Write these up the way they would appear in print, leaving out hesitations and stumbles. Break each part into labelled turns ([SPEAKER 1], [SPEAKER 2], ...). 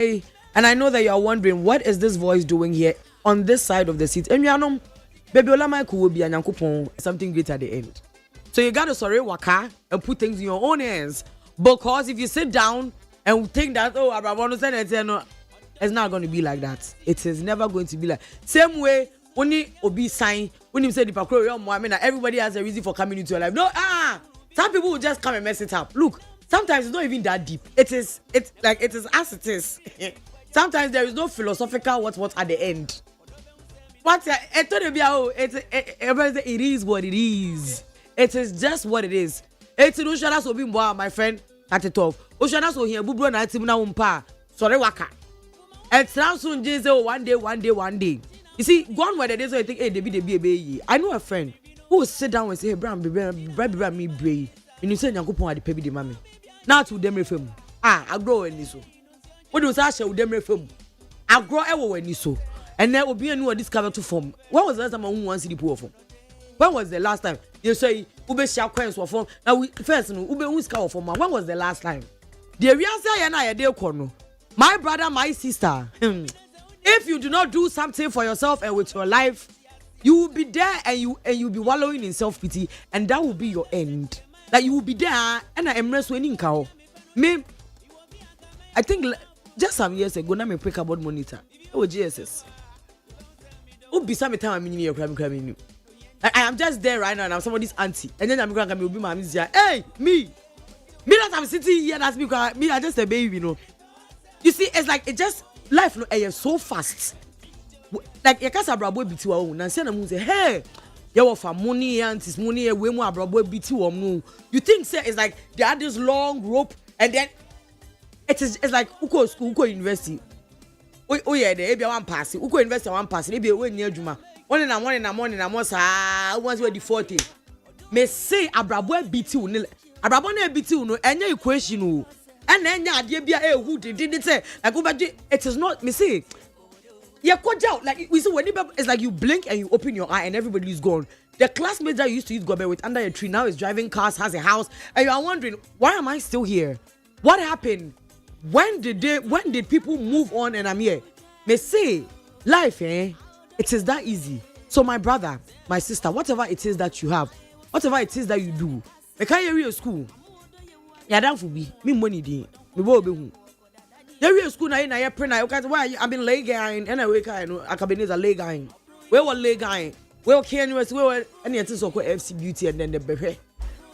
[SPEAKER 1] And I know that you are wondering, what is this voice doing here on this side of the seat? And you know, baby, Ola Michael will be something great at the end. So you gotta sorry waka and put things in your own hands. Because if you sit down and think that, oh, I want to say it, no, it's not going to be like that. It is never going to be like. Same way, when you obi sign, when you say the pakro, I mean, everybody has a reason for coming into your life. No, some people will just come and mess it up. Look, sometimes it's not even that deep. It's as it is. Sometimes there is no philosophical what at the end. But it is what it is. It is just what it is. It's no shana so bimbo, my friend. At the top, Oshana so here, Bubro na Timuna umpa. Sorry waka. And soon Jesus one day. You see, gone where the days I think, hey, they be a baby. I know a friend who will sit down and say, hey, Bram, me bray. And you say, Yankupon at the baby, the mammy. Now to them reform. I grow in this. What does I show them reform? I grow everywhere in this. And there will be a new discover to form. When was the last time I wants the poor form? When was the last time you say Ube shall coins for form? Now we first know Ube Whisker for man. When was the last time? The real say and I a deal corner. My brother, my sister. If you do not do something for yourself and with your life, you will be there and you'll be wallowing in self-pity, and that will be your end. Like you will be there and I am wrestling cow. Me, I think just some years ago, now me pick about monitor. Oh GSS. Oh, be some time I'm in your crime. I am just there right now and I'm somebody's auntie. And then I'm going to be my manager. Hey, me that I'm sitting here, that's me, I just a baby, you know. You see, it's like, it just, life, no, is so fast. Like, you can't say, brabo, be too old. And say, hey, you offer money, aunties, money, way more, brabo, be too old. You think, say, it's like, they had this long rope, and then, it's like, Uko school, Uko university. Oh, yeah, there be one pass. Uko university, one pass. Maybe a near Juma. One in a morning, once we're the 40. Me say, Abrabo beat you, Abrabo beat you, no, any equation, and then yeah, be a who did it say, like, it is not, me say, yeah, like, we see when it's like you blink and you open your eye and everybody is gone. The classmates that used to use gobe with under a tree now is driving cars, has a house, and you are wondering, why am I still here? What happened? When did people move on and I'm here? Me say, life, it is that easy. So my brother, my sister, whatever it is that you have, whatever it is that you do, I can't hear you school. Yeah, that for me money di. Me bo be hu. You school na ya print na you why I been lay guy and I wake I know Ebenezer lay guy. Where was lay guy? Where can you where any it is so FC beauty and then the behwe.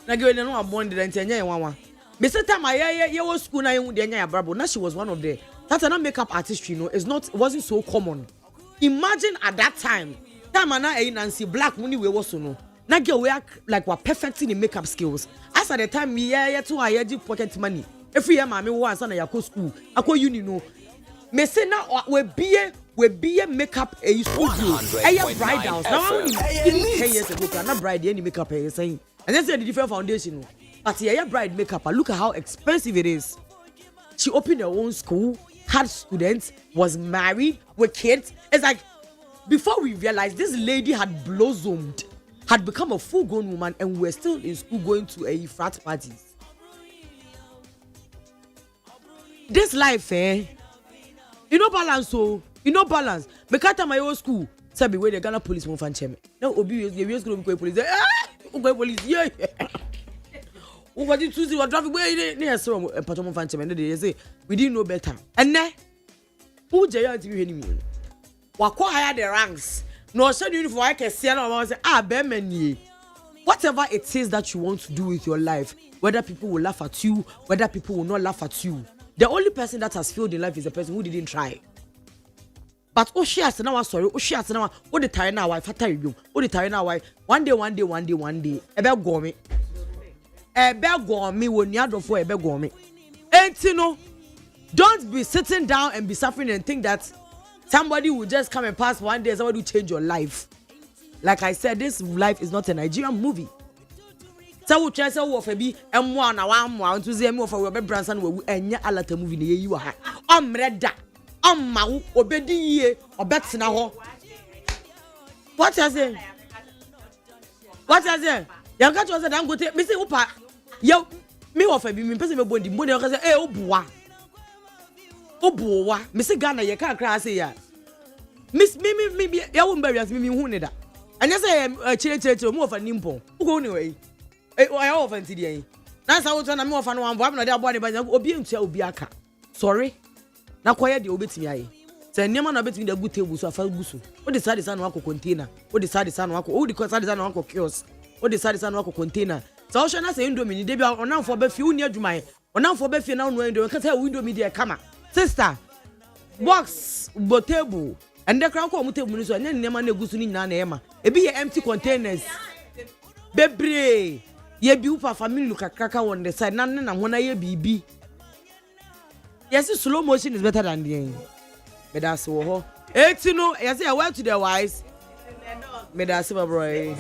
[SPEAKER 1] Na go no am born the ntanya yanwa. Me say time I was school na you dey nya brabo. Now she was one of the that's not makeup artistry, you know. It wasn't so common. Imagine at that time na Nancy Black money we was so no. Na girl we like we're perfecting in makeup skills. As at the time me to I pocket money. Every year mommy once na ya school. Akwa uni no. Me say now we be a makeup a studio. Aya bridals. Now even 10 years ago na bride any makeup saying. And then say the different foundation. But yeah, bride makeup. Look at how expensive it is. She opened her own school, had students, was married with kids. It's like before we realized this lady had blossomed, had become a full-grown woman, and we're still in school going to a frat parties. This life, you know balance, so you know balance. Because my old school, sabi where the Ghana police won't find me. No, obi the school go police. Police, yeah. What did you see? What traffic? Where near so Patron find me? They say we didn't know better. And now, who jaya to you anymore? Wako higher the ranks. No, so uniform I can see and say, Bemeni. Whatever it is that you want to do with your life, whether people will laugh at you, whether people will not laugh at you, the only person that has failed in life is the person who didn't try. But she has now sorry, she has now what the time now wife after you, what the time now wife one day, about gourmet. Me when you have for a gourmet. And you know, don't be sitting down and be suffering and think that somebody will just come and pass one day, somebody will change your life. Like I said, this life is not a Nigerian movie. So we try to offer be M1 na 1 to say me for we Branson we enya alata movie na you ha. Omreda. Omma obedi ye obetena ho. What you say? What you say? You catch us dan go te me say upa. Yo me offer be me person me bondi money o say eh oboa. obuwa me se Ghana ye ka kra say ya miss me ya wo mba wiase me hu ne da anya say chire mo ofa nimpon ugo ne we ya ofa ntidi yen na sa wo to na me ofa no wan bo na de abo ne ba obi entua obi aka sorry na koye de obetimi aye se niam na obetimi de gu table so afa gusu o de sade sa no akọ container o de sade sa no akọ o de sade sa no akọ kiosk o de sade sa no akọ container so o na say indomie ni de bia onamfo ba fi uni adwuman onamfo ba fi na no indomie ka say indomie de kama sister box bo table and the crowd come table ni so anya niam na egusu ni nyina na ema ebi ye empty containers bebre ye bi upa family kakaka on the side na hona ye bibi. Yes, slow motion is better than the end. But that's what. Hey, no, yes, I went to the wise. But that's my boy.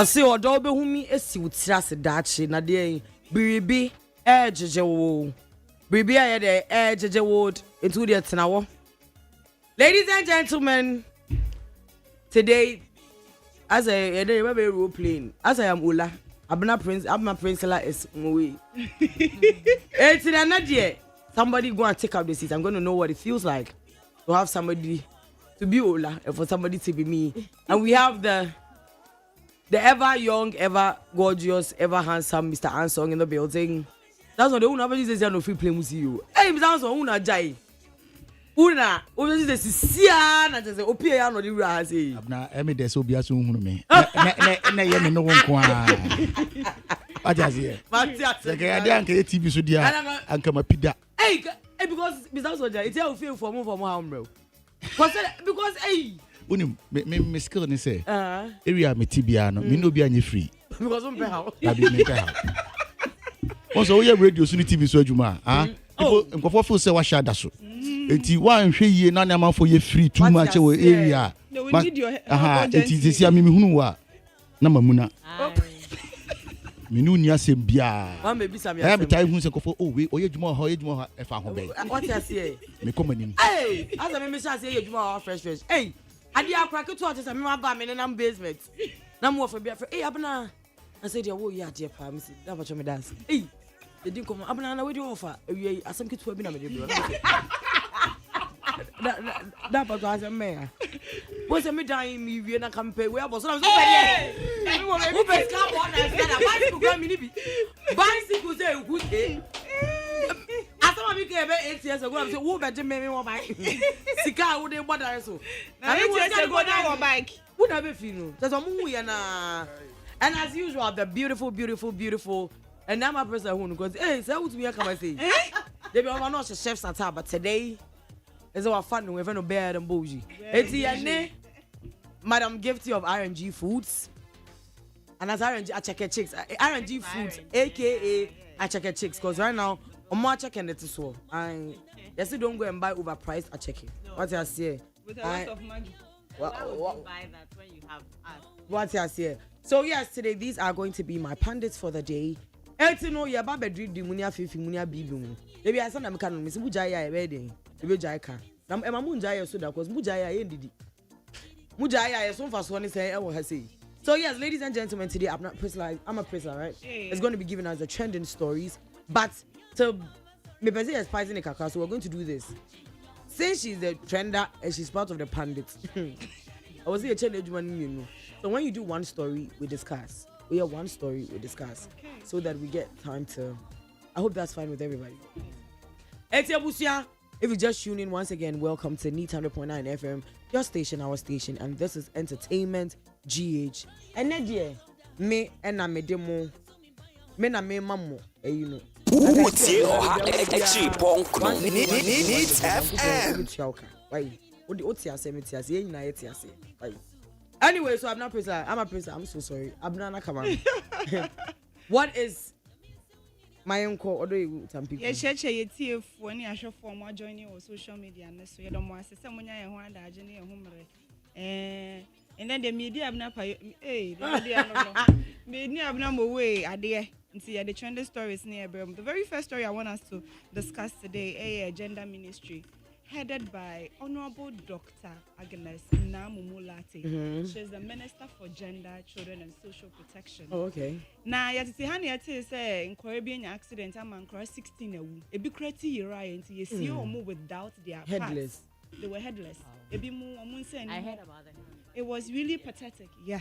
[SPEAKER 1] Ose odo be humi esi wutira se dachi na de biribi jeje wo biribi aye de jeje wo into the tenawo. Ladies and gentlemen, today as I role playing as I am Ola Abna Princella is Moe. It's in another somebody go and take up the seat. I'm going to know what it feels like to have somebody to be Ola and for somebody to be me. And we have the ever young, ever gorgeous, ever handsome Mr. Ansong in the building. That's what the one nobody says no free play with you. Hey, Mr. Ansong, una jai. Una, obi say sia na say opie ya no di wura say.
[SPEAKER 2] Abna emi de so bia so hunu me. Na ye me no wonko a. Aja say.
[SPEAKER 1] Matias.
[SPEAKER 2] Say ga ade anka TV so dia anka mapida.
[SPEAKER 1] Hey, because Mr. Ansong, it's how feel for how bro. Because hey
[SPEAKER 2] Unim me skill ni say area me tibia no me no bi anye free
[SPEAKER 1] because on how
[SPEAKER 2] that be me how also we radio so ni TV so adwuma people nkofo feel say wa sha da so enti wan hwe yie na na manfo ye free too much we area
[SPEAKER 3] no we need your help
[SPEAKER 2] enti sisi me hunu wa na mamuna me no ni asem bia
[SPEAKER 1] one baby sam
[SPEAKER 2] ya every time hu say kofo oh we oye dwuma ho e fa ho be
[SPEAKER 1] what you say
[SPEAKER 2] me come anim
[SPEAKER 1] hey as me say ye dwuma ho fresh hey adi akrake to ate say me ba me na basement na mo for bia hey abna I said ya wo ya je pa me say da ba cho me dance hey they didn't come abna na we dey offer we asem kitu abi na me dey bro da ba to asem me wo say me dan mi wie na campaign we abo so na so pere me wo me be ska one na say na bicycle go mi ni bi bicycle say good eh asem came 8 years ago. I'm saying, who better me one bike? Sika, who they bought that so?
[SPEAKER 3] Now 8 years ago now bike.
[SPEAKER 1] Who never feel no? There's a movie and as usual, the beautiful. And now my person who goes, hey, say what me come and say. They be on not chefs at but today is our fun. We're no bear and bougie. It's the Madam Gifty of RNG Foods. And as RNG, I check chicks. RNG Foods, aka I check chicks. Because right now, I'm more checking it as well. And yes, you don't go and buy overpriced. I check it. What I say?
[SPEAKER 3] With a lot of money.
[SPEAKER 4] Why would you buy that when you have us?
[SPEAKER 1] What I say? So yes, today these are going to be my pundits for the day. Eti no ya ba bedri di munia fifi munia bibi mu. Ebi asa na me kan no me se bujaya e be den. Ebi jaya ka. Na e ma munjaya so da cause bujaya e ndidi. Mujaya e so mfa so ne say e wo ha sei. So yes, ladies and gentlemen, today I'm a prisoner, right?
[SPEAKER 3] Yeah.
[SPEAKER 1] It's going to be giving us the trending stories, but to me person is spicy in kaka, so we're going to do this. Since she's the trender and she's part of the pundits. I was here challenge one, you know. So when you do one story, we discuss. We have one story we discuss, so that we get time to. I hope that's fine with everybody. If you just tune in once again, welcome to Neat 100.9 FM, your station, our station, and this is Entertainment GH. And then yeah, me and I me demo, me na me mamu, you know.
[SPEAKER 5] What's your actually punk? Neat FM.
[SPEAKER 1] Why? What's your say? Why? Anyway, so I'm a prisoner. I'm so sorry. I'm not come on. What is my uncle or do you some people?
[SPEAKER 3] Yeah, share TF when you show for more joining on social media and so you don't want to say someone you want to join your home. And then the media have not paid. Hey, the media have not way idea. And see the trending stories near Birmingham. The very first story I want us to discuss today, a gender ministry headed by Honorable Dr. Agnes Namumulate. She's the Minister for Gender, Children and Social Protection.
[SPEAKER 1] Oh, okay.
[SPEAKER 3] Now, yet to say in Caribbean accident, I'm on cross 16. A big crazy year, and you see more without their
[SPEAKER 1] headless.
[SPEAKER 3] Parts. They were headless.
[SPEAKER 4] I heard about that.
[SPEAKER 3] It was really pathetic. Yeah.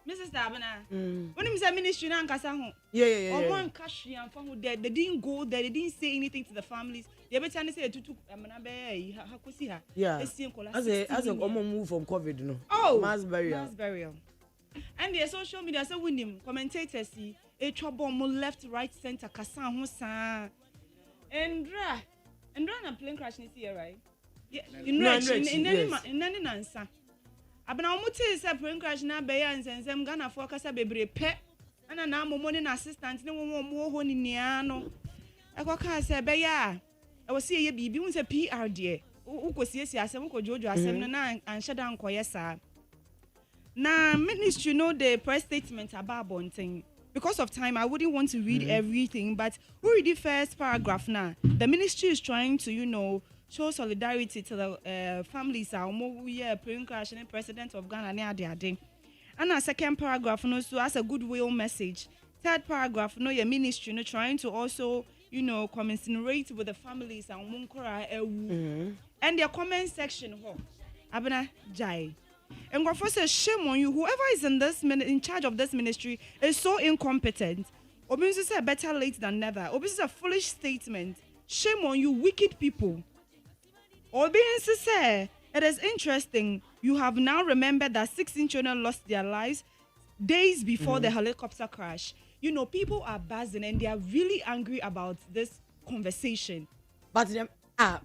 [SPEAKER 3] Mrs. Dabana, when he said ministry,
[SPEAKER 1] yeah.
[SPEAKER 3] One cash and found they didn't go there, they didn't say anything to the families. They were trying to say to
[SPEAKER 1] yeah. As a move from COVID, no.
[SPEAKER 3] Oh,
[SPEAKER 1] mass burial.
[SPEAKER 3] And the social media said with him, commentators see a trouble left, right, center, Kasan Hosa. And a plane crash this year, right? Yeah, in any answer. Abana omuti se plane crash na be ya nsensem Ghana for kasa bebre pe ana na momoni na assistant ne wo ho ni nia no ekoka se be ya e wo se ye bibi hu se PR de ukosie asem ko jojo asem na anhyeda nkoye sa na ministry know the press statement about bonting. Because of time, I wouldn't want to read everything, but we read the first paragraph now. The ministry is trying to, show solidarity to the families. President of Ghana, and a second paragraph, so as a goodwill message. Third paragraph, your ministry, trying to also, commiserate with the families and their comment section, Abana Jai. And God says, shame on you. Whoever is in charge of this ministry is so incompetent. Obviously, say better late than never. Obviously, a foolish statement. Shame on you, wicked people. Obviously, say it is interesting. You have now remembered that 16 children lost their lives days before the helicopter crash. People are buzzing and they are really angry about this conversation.
[SPEAKER 1] But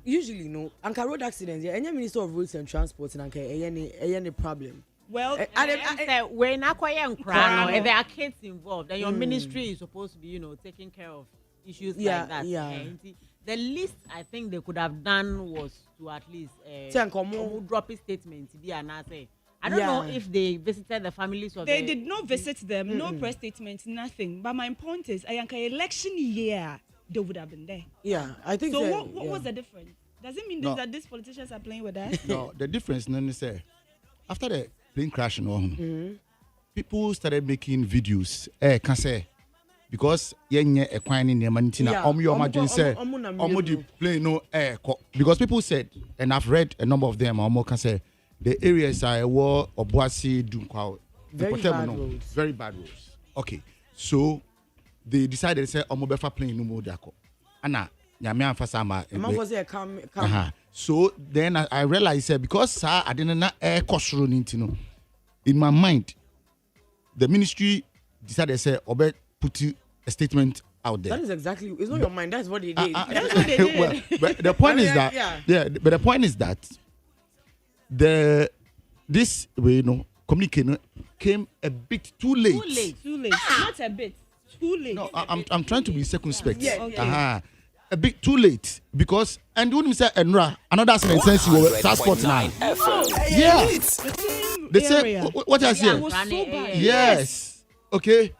[SPEAKER 1] usually no. Anka road accidents. Yeah, any Minister of Roads and Transport and any problem.
[SPEAKER 3] Well,
[SPEAKER 4] we're not quite young. If there are kids involved, then your ministry is supposed to be, taking care of issues like that.
[SPEAKER 1] Yeah.
[SPEAKER 4] The least I think they could have done was to at least drop a statement. I don't know if they visited the families or
[SPEAKER 3] they did not visit them. No press statement, nothing. But my point is, election year. They would have been there.
[SPEAKER 1] Yeah, I think
[SPEAKER 3] so. What was the difference? Does it mean that these politicians are playing with us?
[SPEAKER 2] No, the difference, after the plane crash, people started making videos. Can say because because people said, and I've read a number of them. Can say the areas are very bad roads. Okay, so. They decided to say, "Omobefa playing no more dako." Anna, nyame amfasa ma
[SPEAKER 1] man say come
[SPEAKER 2] so then I realized because I didn't know kosoro nintino in my mind the ministry decided say obe put a statement out there.
[SPEAKER 1] That is exactly, it's not your mind, that's what they did.
[SPEAKER 3] That's what they did.
[SPEAKER 2] Well, but the point is that but the point is that this way, communication came a bit too late.
[SPEAKER 3] Too late. Not a bit. Too late.
[SPEAKER 2] No, I'm trying to be circumspect.
[SPEAKER 1] Yeah.
[SPEAKER 3] Okay.
[SPEAKER 2] A bit too late because and when you say Enra, another sense you were transport now. Yeah. They say what I say.
[SPEAKER 3] It was so bad.
[SPEAKER 2] Yes. Okay.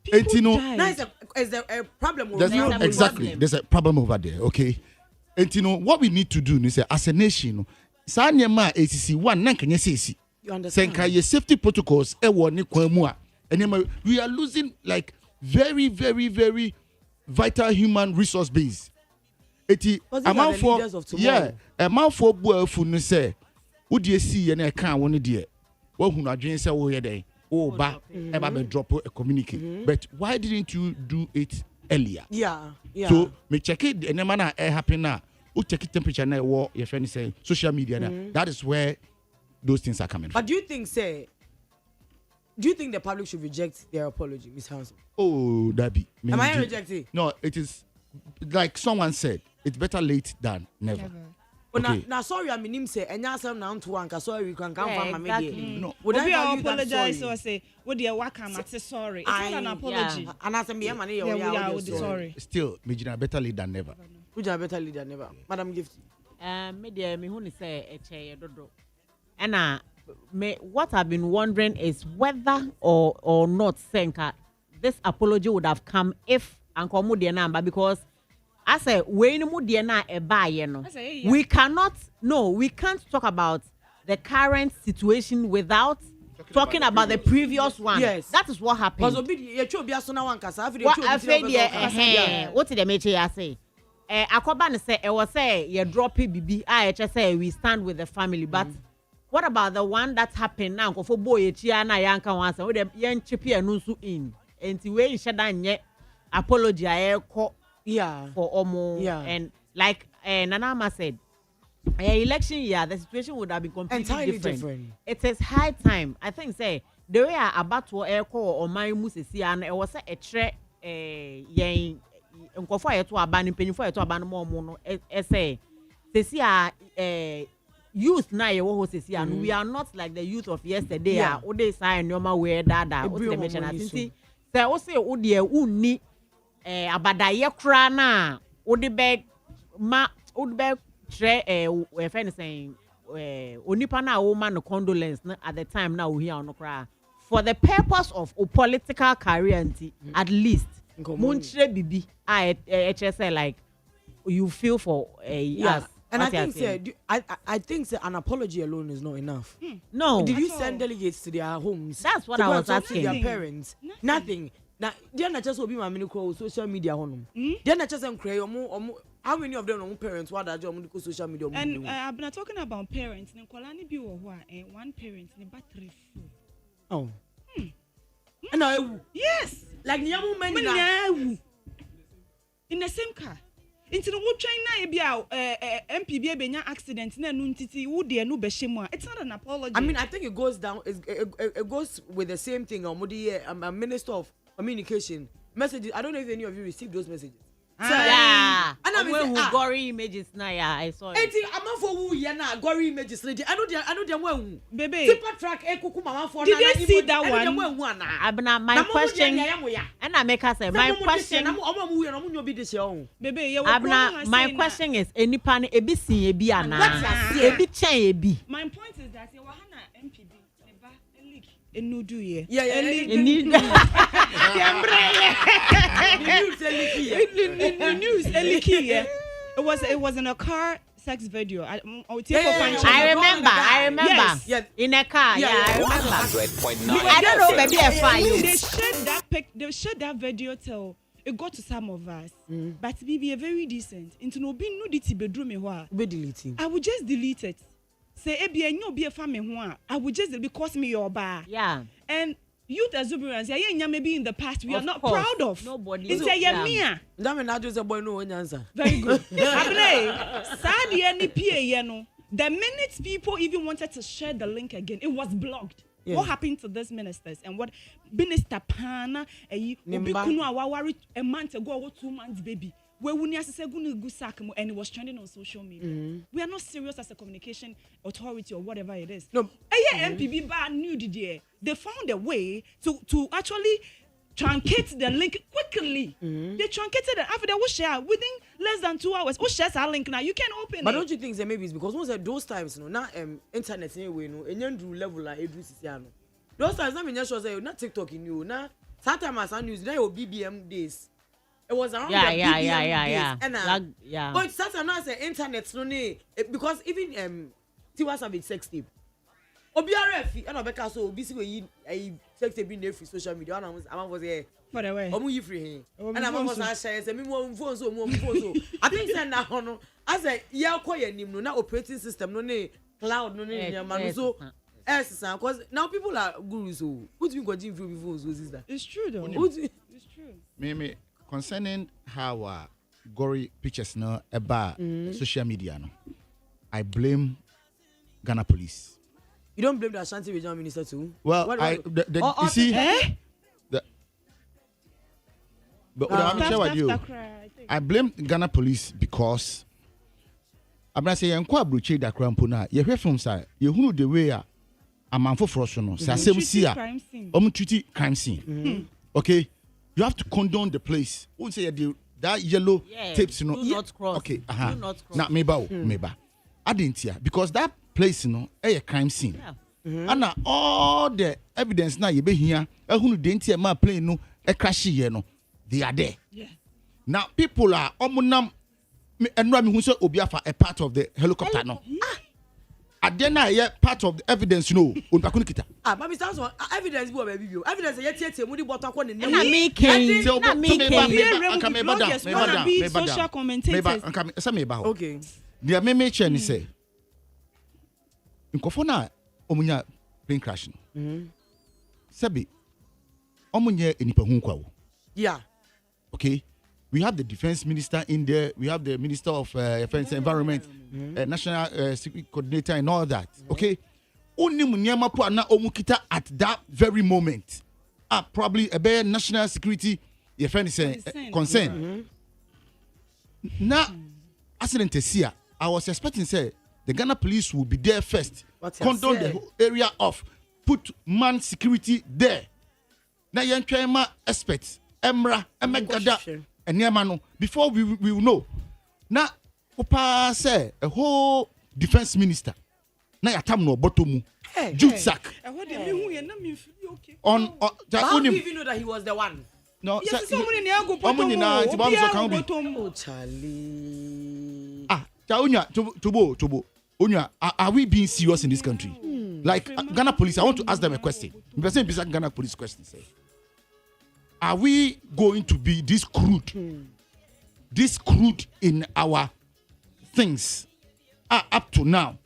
[SPEAKER 3] People
[SPEAKER 1] Now
[SPEAKER 3] died.
[SPEAKER 1] is there a problem
[SPEAKER 2] There's
[SPEAKER 1] over
[SPEAKER 2] no
[SPEAKER 1] there?
[SPEAKER 2] exactly. There's a problem over there. Okay. And what we need to do is as a nation, Sanyama ACC one nankanye sesi.
[SPEAKER 1] You understand?
[SPEAKER 2] Senka safety protocols ni kwamua. And we are losing like very, very, very vital human resource base.
[SPEAKER 1] Amount for leaders of tomorrow.
[SPEAKER 2] Amount for buafu no say. Would you see any account one dear? What who not say oh yeah day? Oh ba eba drop a communicate. But why didn't you do it earlier?
[SPEAKER 1] Yeah.
[SPEAKER 2] So me check it and man happen now. Who check it temperature now war your friend say social media now. That is where those things are coming from.
[SPEAKER 1] But do you think the public should reject their apology, Miss Hanson?
[SPEAKER 2] Oh, that be.
[SPEAKER 1] Am I rejecting?
[SPEAKER 2] No, it is like someone said, it's better late than never.
[SPEAKER 1] But
[SPEAKER 2] Okay.
[SPEAKER 1] now sorry, I mean him say, and now some now to one, sorry, we can come from my
[SPEAKER 4] exactly.
[SPEAKER 1] media.
[SPEAKER 2] No.
[SPEAKER 1] Would
[SPEAKER 3] Obi
[SPEAKER 1] I
[SPEAKER 3] a
[SPEAKER 1] value that
[SPEAKER 3] apologize
[SPEAKER 1] sorry?
[SPEAKER 3] or say, what do you work? I'm say sorry. It's not an apology.
[SPEAKER 1] And I say, me, money,
[SPEAKER 3] Yeah, we are with the sorry.
[SPEAKER 2] Still, Mijina, better late than never.
[SPEAKER 1] Which are better leader never. Madam Gift.
[SPEAKER 4] Media me who say a chair dodo. And what I've been wondering is whether or not Senka this apology would have come if Uncle Mudia number because I say when Mudia na e buy we can't talk about the current situation without talking about the previous one.
[SPEAKER 1] Yes.
[SPEAKER 4] That is what happened.
[SPEAKER 1] Because you should be a son of one casa.
[SPEAKER 4] What I feel what did the media say? Akoba say it was say you drop BB. I just say we stand with the family, but what about the one that happened now? For boy, Chiana Yanka once, with the young chippy and Nusu in. And the way Shadan yet apology for Omo.
[SPEAKER 1] Yeah.
[SPEAKER 4] And like Nanama said, election year, the situation would have been completely
[SPEAKER 1] entirely
[SPEAKER 4] different. It is high time. I think say the way I about to echo or my musisi and it was a tre yen nkofo yeto abani penifo yeto abani mo no say youth na ye wo sesi and we are not like the youth of yesterday o dey sign normal way dada o dey mention I think say o say o dey unni abadaye kra na o dey be tre friend saying onipa na o man condolence at the time now we hear no kra for the purpose of a political career at least munchre bibi HSL like you feel for us.
[SPEAKER 1] And I think an apology alone is not enough.
[SPEAKER 4] No.
[SPEAKER 1] Did you send delegates to their homes?
[SPEAKER 4] That's what I was asking.
[SPEAKER 1] Their parents. Nothing. Now, they're not just be my social media honum. They're not just how many of them are parents? What are doing social media?
[SPEAKER 3] And I've been talking about parents. Nikolani be one parent in battery full.
[SPEAKER 1] Oh. And I
[SPEAKER 3] yes.
[SPEAKER 1] Like young women
[SPEAKER 3] in the same car. Into the China MPB benya accident na no ntiti wo de no behemu. It's not an apology.
[SPEAKER 1] I mean, I think it goes down. It goes with the same thing. A minister of communication messages. I don't know if any of you received those messages.
[SPEAKER 4] Yeah.
[SPEAKER 1] And I mean,
[SPEAKER 4] gory images na I saw it.
[SPEAKER 1] I'm not for who ya na gory images. I know them well.
[SPEAKER 3] Baby.
[SPEAKER 1] Super track kuku mama for.
[SPEAKER 3] Did they see that one?
[SPEAKER 4] Abna my question. And I make her say my question.
[SPEAKER 3] Baby,
[SPEAKER 4] Abna my question is any pan ebi sin ebi ana. Ebi chen ebi.
[SPEAKER 3] My point is that you hana MPB eba leak enudu ye.
[SPEAKER 1] Yeah.
[SPEAKER 3] The news leaky. It was in a car sex video. I
[SPEAKER 4] remember.
[SPEAKER 3] Yes.
[SPEAKER 4] In a car. Yeah, I remember.
[SPEAKER 5] 100.9
[SPEAKER 4] I don't know, maybe I find you.
[SPEAKER 3] They shared that video till it got to some of us. But BB very decent. Into no being nudity bedroom
[SPEAKER 1] Be deleting.
[SPEAKER 3] I would just delete it. Say ebi enyo be a family ho I would just because me your bar.
[SPEAKER 4] Yeah.
[SPEAKER 3] And youth exuberance, yeah, maybe in the past we are not
[SPEAKER 4] course.
[SPEAKER 3] proud of.
[SPEAKER 4] Nobody.
[SPEAKER 3] It's a yamia.
[SPEAKER 1] That mean not just a boy no one answer.
[SPEAKER 3] Very good. Sadly, any PA, the minute people even wanted to share the link again, it was blocked. Yeah. What happened to these ministers and what Minister Pana a month ago or 2 months, baby? Where we and it was trending on social media. We are not serious as a communication authority or whatever it is. No, MPB bar knew they found a way to actually truncate the link quickly. They truncated it after they will share within less than 2 hours. Who shares our link now? You can open
[SPEAKER 1] but
[SPEAKER 3] it.
[SPEAKER 1] Don't you think maybe it's because most of those times, now internet anyway, and level like those times, I mean, sure say not TikTok in you now. Sometimes I news now BBM days. It was around
[SPEAKER 4] yeah.
[SPEAKER 1] And but sometimes now say internet no because even Tiwa Savage sex tape. Obiara and Obeka so busy we sex tape in every social media. I'm was here.
[SPEAKER 3] For the way.
[SPEAKER 1] Omu free and I'm was share say me phone so. I think say na hono. I say yeah call your name no na operating system no cloud no man so yes because now people are gurus so what do you go gym free before so sister?
[SPEAKER 3] It's true though.
[SPEAKER 1] It's
[SPEAKER 3] true.
[SPEAKER 2] Me concerning how gory pictures now about social media no, I blame Ghana police.
[SPEAKER 1] You don't blame the Ashanti Regional Minister too?
[SPEAKER 2] Well, you see, but I'm share with you. I blame Ghana police because I'm not saying kwa bruche da krampo na ye hwe film say ye hunu the way a amanfo froso no say asem si a treaty crime scene. Okay, you have to condone the place. Who say that yellow tapes no
[SPEAKER 4] not cross.
[SPEAKER 2] Okay, na meba adentia because that place a crime scene. And all the evidence now you be here ehunu dentia ma plane no e crash here no they are there.
[SPEAKER 3] Yeah.
[SPEAKER 2] Now people are omunam enra me hu so obi afa a part of the helicopter no. Adena here part of the evidence on pakuni kita.
[SPEAKER 1] But Mr. Hanson, evidence go baby bio. Evidence ye tie mu di bottle ko ne
[SPEAKER 4] na me ken.
[SPEAKER 3] Social commentators.
[SPEAKER 2] Okay. The me chair ni say nkofo na omunya plane crash no. Sabi omunya enipa hu kwa wo.
[SPEAKER 1] Yeah.
[SPEAKER 2] Okay. We have the defense minister in there. We have the minister of defense environment, national security coordinator, and all that. Okay. Only munyama po na omukita at that very moment. Probably a national security defense concern. Now, accident here. I was expecting say the Ghana police will be there first. Condone the whole area off. Put man security there. Now you are experts. Emra, Emegada. Before we will know. Now, Papa say a whole defense minister. Now you tam no bottom. Jude sack. On
[SPEAKER 1] how do you even know that he was the one?
[SPEAKER 2] No,
[SPEAKER 3] yes,
[SPEAKER 2] Charlie. Tubo. Onya, are we being serious in this country? Like Ghana police, I want to ask them a question. Ghana police question say. Are we going to be this crude in our things up to now?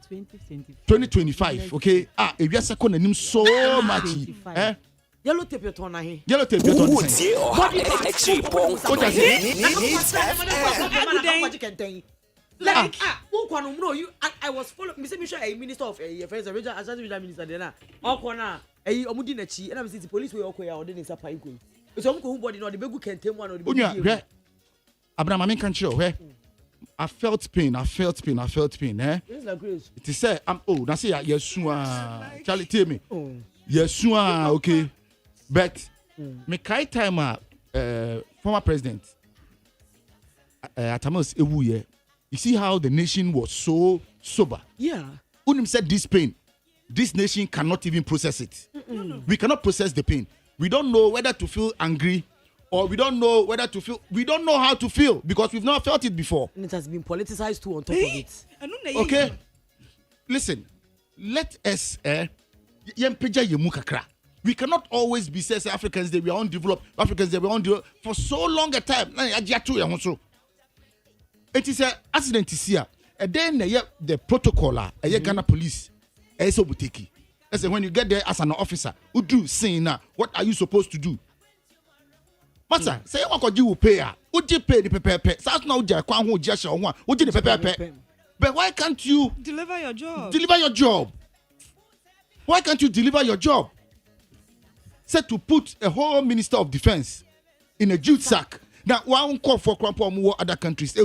[SPEAKER 2] 2025, okay? If you are second and so much,
[SPEAKER 1] Yellow tape your turn ahe.
[SPEAKER 2] Yellow tape your turn.
[SPEAKER 1] Like I was following. Me sure a minister of a friends original Ashanti regional minister there na. Okona omudi na chi. And I'm saying the police wey okoya or dey in sapa iko. So I'm going body no the begu kentem one or the
[SPEAKER 2] begu. Abraham amen kan chiro where I felt pain. Eh? It is say na say yesua. Charlie tell me. Yesua okay. But me kai time former president Atamos Ewuye. You see how the nation was so sober.
[SPEAKER 1] Yeah.
[SPEAKER 2] Unim said this pain, this nation cannot even process it. We cannot process the pain. We don't know whether to feel angry or we don't know whether to feel. We don't know how to feel because we've not felt it before.
[SPEAKER 1] And it has been politicized too on top of it.
[SPEAKER 2] Okay. Listen, let us we cannot always be says Africans they were undeveloped, Africans they were undeveloped for so long a time. It is an accident here. And then the protocol, Ghana police, Esobuteki. I say when you get there as an officer, who do saying now, what are you supposed to do? Master, say what you will pay? Would you pay the pepe? That's now the kwan who just one. Would you the pepe? But why can't you
[SPEAKER 3] deliver your job?
[SPEAKER 2] Deliver your job. Why can't you deliver your job? Said to put a whole minister of defense in a jute sack. Now, one call for Crampo other countries.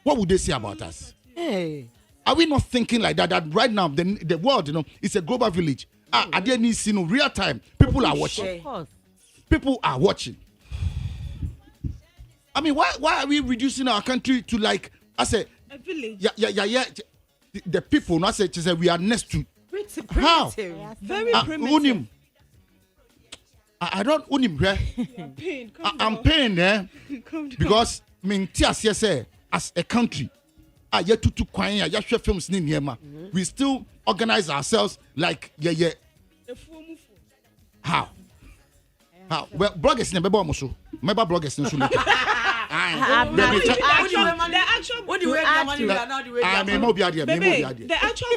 [SPEAKER 2] What would they say about us?
[SPEAKER 1] Hey.
[SPEAKER 2] Are we not thinking like that? That right now the world, it's a global village. I didn't need real time. People are watching.
[SPEAKER 4] Of course.
[SPEAKER 2] People are watching. I mean, why are we reducing our country to like I said
[SPEAKER 3] A village.
[SPEAKER 2] Yeah. The people, I said we are next to how
[SPEAKER 3] Very primitive.
[SPEAKER 2] unim. I don't unim.
[SPEAKER 3] Pain.
[SPEAKER 2] I'm paying
[SPEAKER 3] Calm down.
[SPEAKER 2] because say as a country, yet to kwanya ya films ni niema. We still organize ourselves like yeah. How? Well, bloggers never almost. Maybe bloggers no should.
[SPEAKER 3] The actual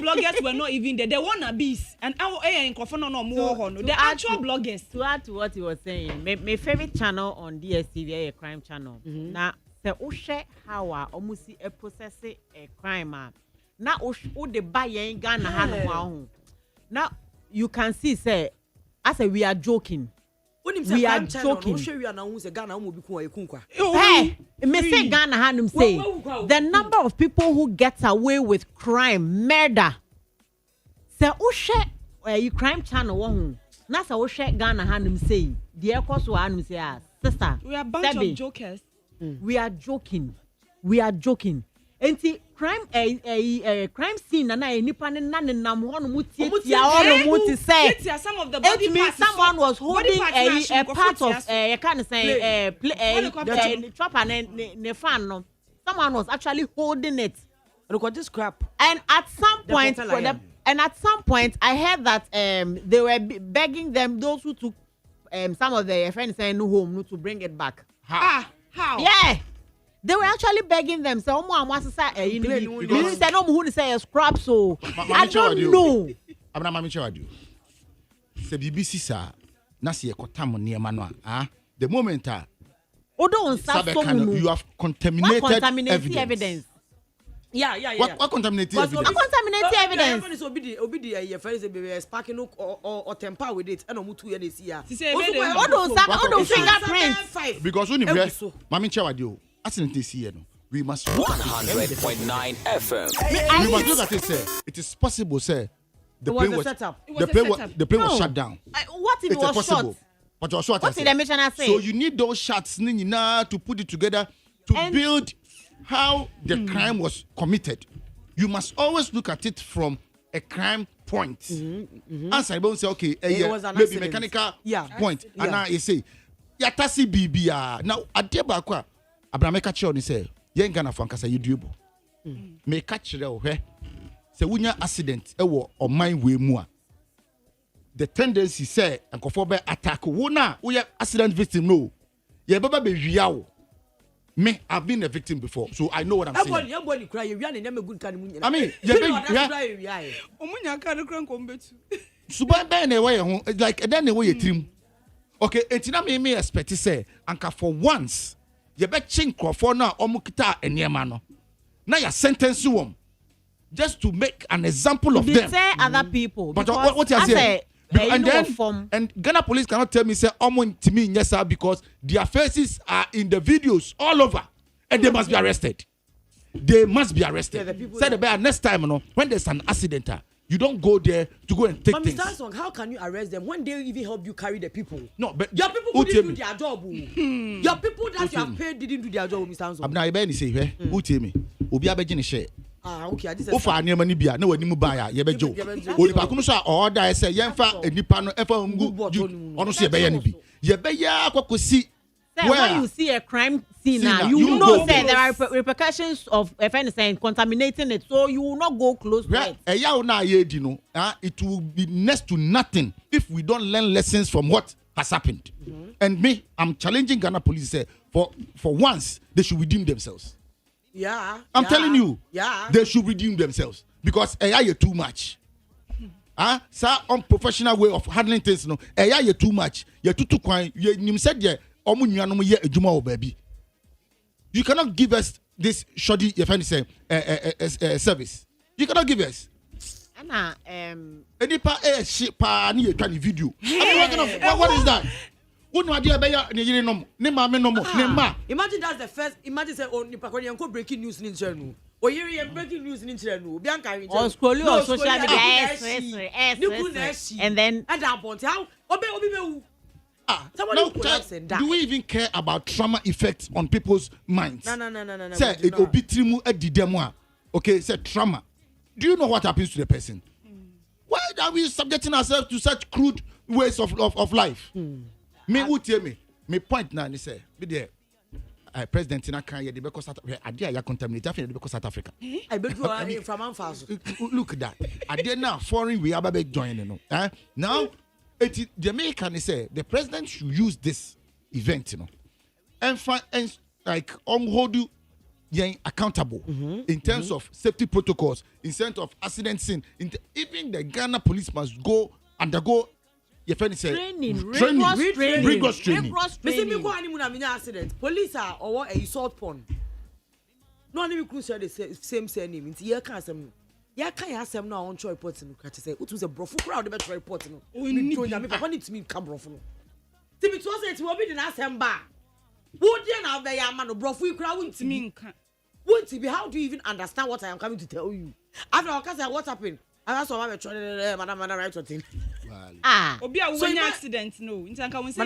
[SPEAKER 3] bloggers were not even there. They wannabes and our the actual bloggers.
[SPEAKER 4] To add to what he was saying, my favorite channel on DSTV a crime channel. Now, the Oshe Hawa almost a process a crime. Now, the buyer Ghana hand. Now, you can see, say, I say we are joking. We are joking. Hey, me say Ghana Hanum say the number of people who get away with crime, murder. Say you crime channel one. Na say Ghana Hanum say the echoes Hanum say sister.
[SPEAKER 3] We are a bunch of jokers.
[SPEAKER 4] We are joking. Enti crime crime scene na nipa ne na nam ho no mutia all muti say
[SPEAKER 3] some of the body parts
[SPEAKER 4] someone was holding a part of can say chopper ne fan no someone was actually holding it.
[SPEAKER 1] Look at this crap.
[SPEAKER 4] And at some point I heard that they were begging them, those who took some of their friends saying no home to bring it back.
[SPEAKER 2] How?
[SPEAKER 4] Yeah. They were actually begging them. So, you said, no, who say a scrap. So, I don't know.
[SPEAKER 2] I'm not mammy show you. Say BBC, sir. Nasi ekotam near Manoa. The moment you have contaminated evidence.
[SPEAKER 4] Yeah.
[SPEAKER 2] What contaminated evidence?
[SPEAKER 4] Contaminated evidence.
[SPEAKER 1] Sparking or temper with it. And mutu ya nesi ya.
[SPEAKER 4] Fingerprints.
[SPEAKER 2] Because when you mammy show you. We must
[SPEAKER 5] 100.9 FM.
[SPEAKER 2] We must look at it, sir. It is possible, sir. The plane was shut down.
[SPEAKER 4] What if it was
[SPEAKER 2] possible.
[SPEAKER 4] shot?
[SPEAKER 2] But also what
[SPEAKER 4] did the missioner say?
[SPEAKER 2] So you need those shots to put it together to build how the crime was committed. You must always look at it from a crime point. Answer, I won't say, okay, maybe mechanical point. And now you say, Yatasi BBR. Now, at the back, Abraham catch on say, "Yen Ghana fankasa yuduebo." Me catch there where say wunya accident ewo or mine we mua. The tendency say ankofo attack wona we accident victim no. Ye baba be wiawo. Me, I've been a victim before, so I know what I'm saying. I mean, like then way team. Okay, etina me expect say anka for once. You bet chinko for now omukita enyema now you sentence them just to make an example of them.
[SPEAKER 4] Say other people.
[SPEAKER 2] But what you say? And Ghana police cannot tell me say to me yes sir because their faces are in the videos all over and they must be arrested. They must be arrested. Say the bear next time when there's an accident. You don't go there to go and take things.
[SPEAKER 1] Mr. Song, how can you arrest them when they even help you carry the people?
[SPEAKER 2] No, but
[SPEAKER 1] your people didn't do their job. Your people that you have paid didn't do their job, Mr. Song.
[SPEAKER 2] I'm not even saying, who tell me? Obi abegin share.
[SPEAKER 1] Okay, I just
[SPEAKER 2] said. Ofa niema ni bia na wani mu ba ya ye bejo. Ori ba kunu so order say yemfa enipa no efa ngu ono so ye be ya ni bi. Ye be ya akokosi.
[SPEAKER 4] When you see a crime scene now, you know that there are repercussions of saying contaminating it, so you will not go close to it.
[SPEAKER 2] It will be next to nothing if we don't learn lessons from what has happened. And me, I'm challenging Ghana police for once they should redeem themselves.
[SPEAKER 1] Yeah,
[SPEAKER 2] I'm telling you,
[SPEAKER 1] yeah,
[SPEAKER 2] they should redeem themselves because AI is too much. Sir, unprofessional way of handling things. No, you too much. You too quiet. You said yeah. You cannot give us this shoddy service. You cannot give us.
[SPEAKER 4] Anna,
[SPEAKER 2] Any video. What is that?
[SPEAKER 1] Imagine that's the first. Imagine say oh nipa ko yanko breaking news in channel. O yiri breaking news in channel. Bi anka ri.
[SPEAKER 4] Or scroll on social media. And then
[SPEAKER 1] and that point how obi be
[SPEAKER 2] now, do we even care about trauma effects on people's minds?
[SPEAKER 1] No.
[SPEAKER 2] Say it obi trimu edidemo. Okay, say trauma. Do you know what happens to the person? Why are we subjecting ourselves to such crude ways of life? Me who tell me point now ni say be there. President in can the because Adia ya contaminated because South Africa.
[SPEAKER 1] I bet you from Anfaso.
[SPEAKER 2] Look at that. Adia now foreign we are joining now. The American say the president should use this event, and like hold you accountable in terms of safety protocols, in terms of accident scene. Even the Ghana police must undergo rigorous training.
[SPEAKER 1] Accident. Police are or a assault porn. No one even share the same name. It's here can't some. Yeah, can't have some now on choice reports in the say. It was a brofu crowd the better report. We need to need to meet come brofu. See, it was it will be the last bar. Would you now be a man of brofu crowd? Wouldn't mean wouldn't be how do you even understand what I am coming to tell you? After all, because what happened? I also have a trying madam right thing.
[SPEAKER 3] Obi a one accident no. Intanka won say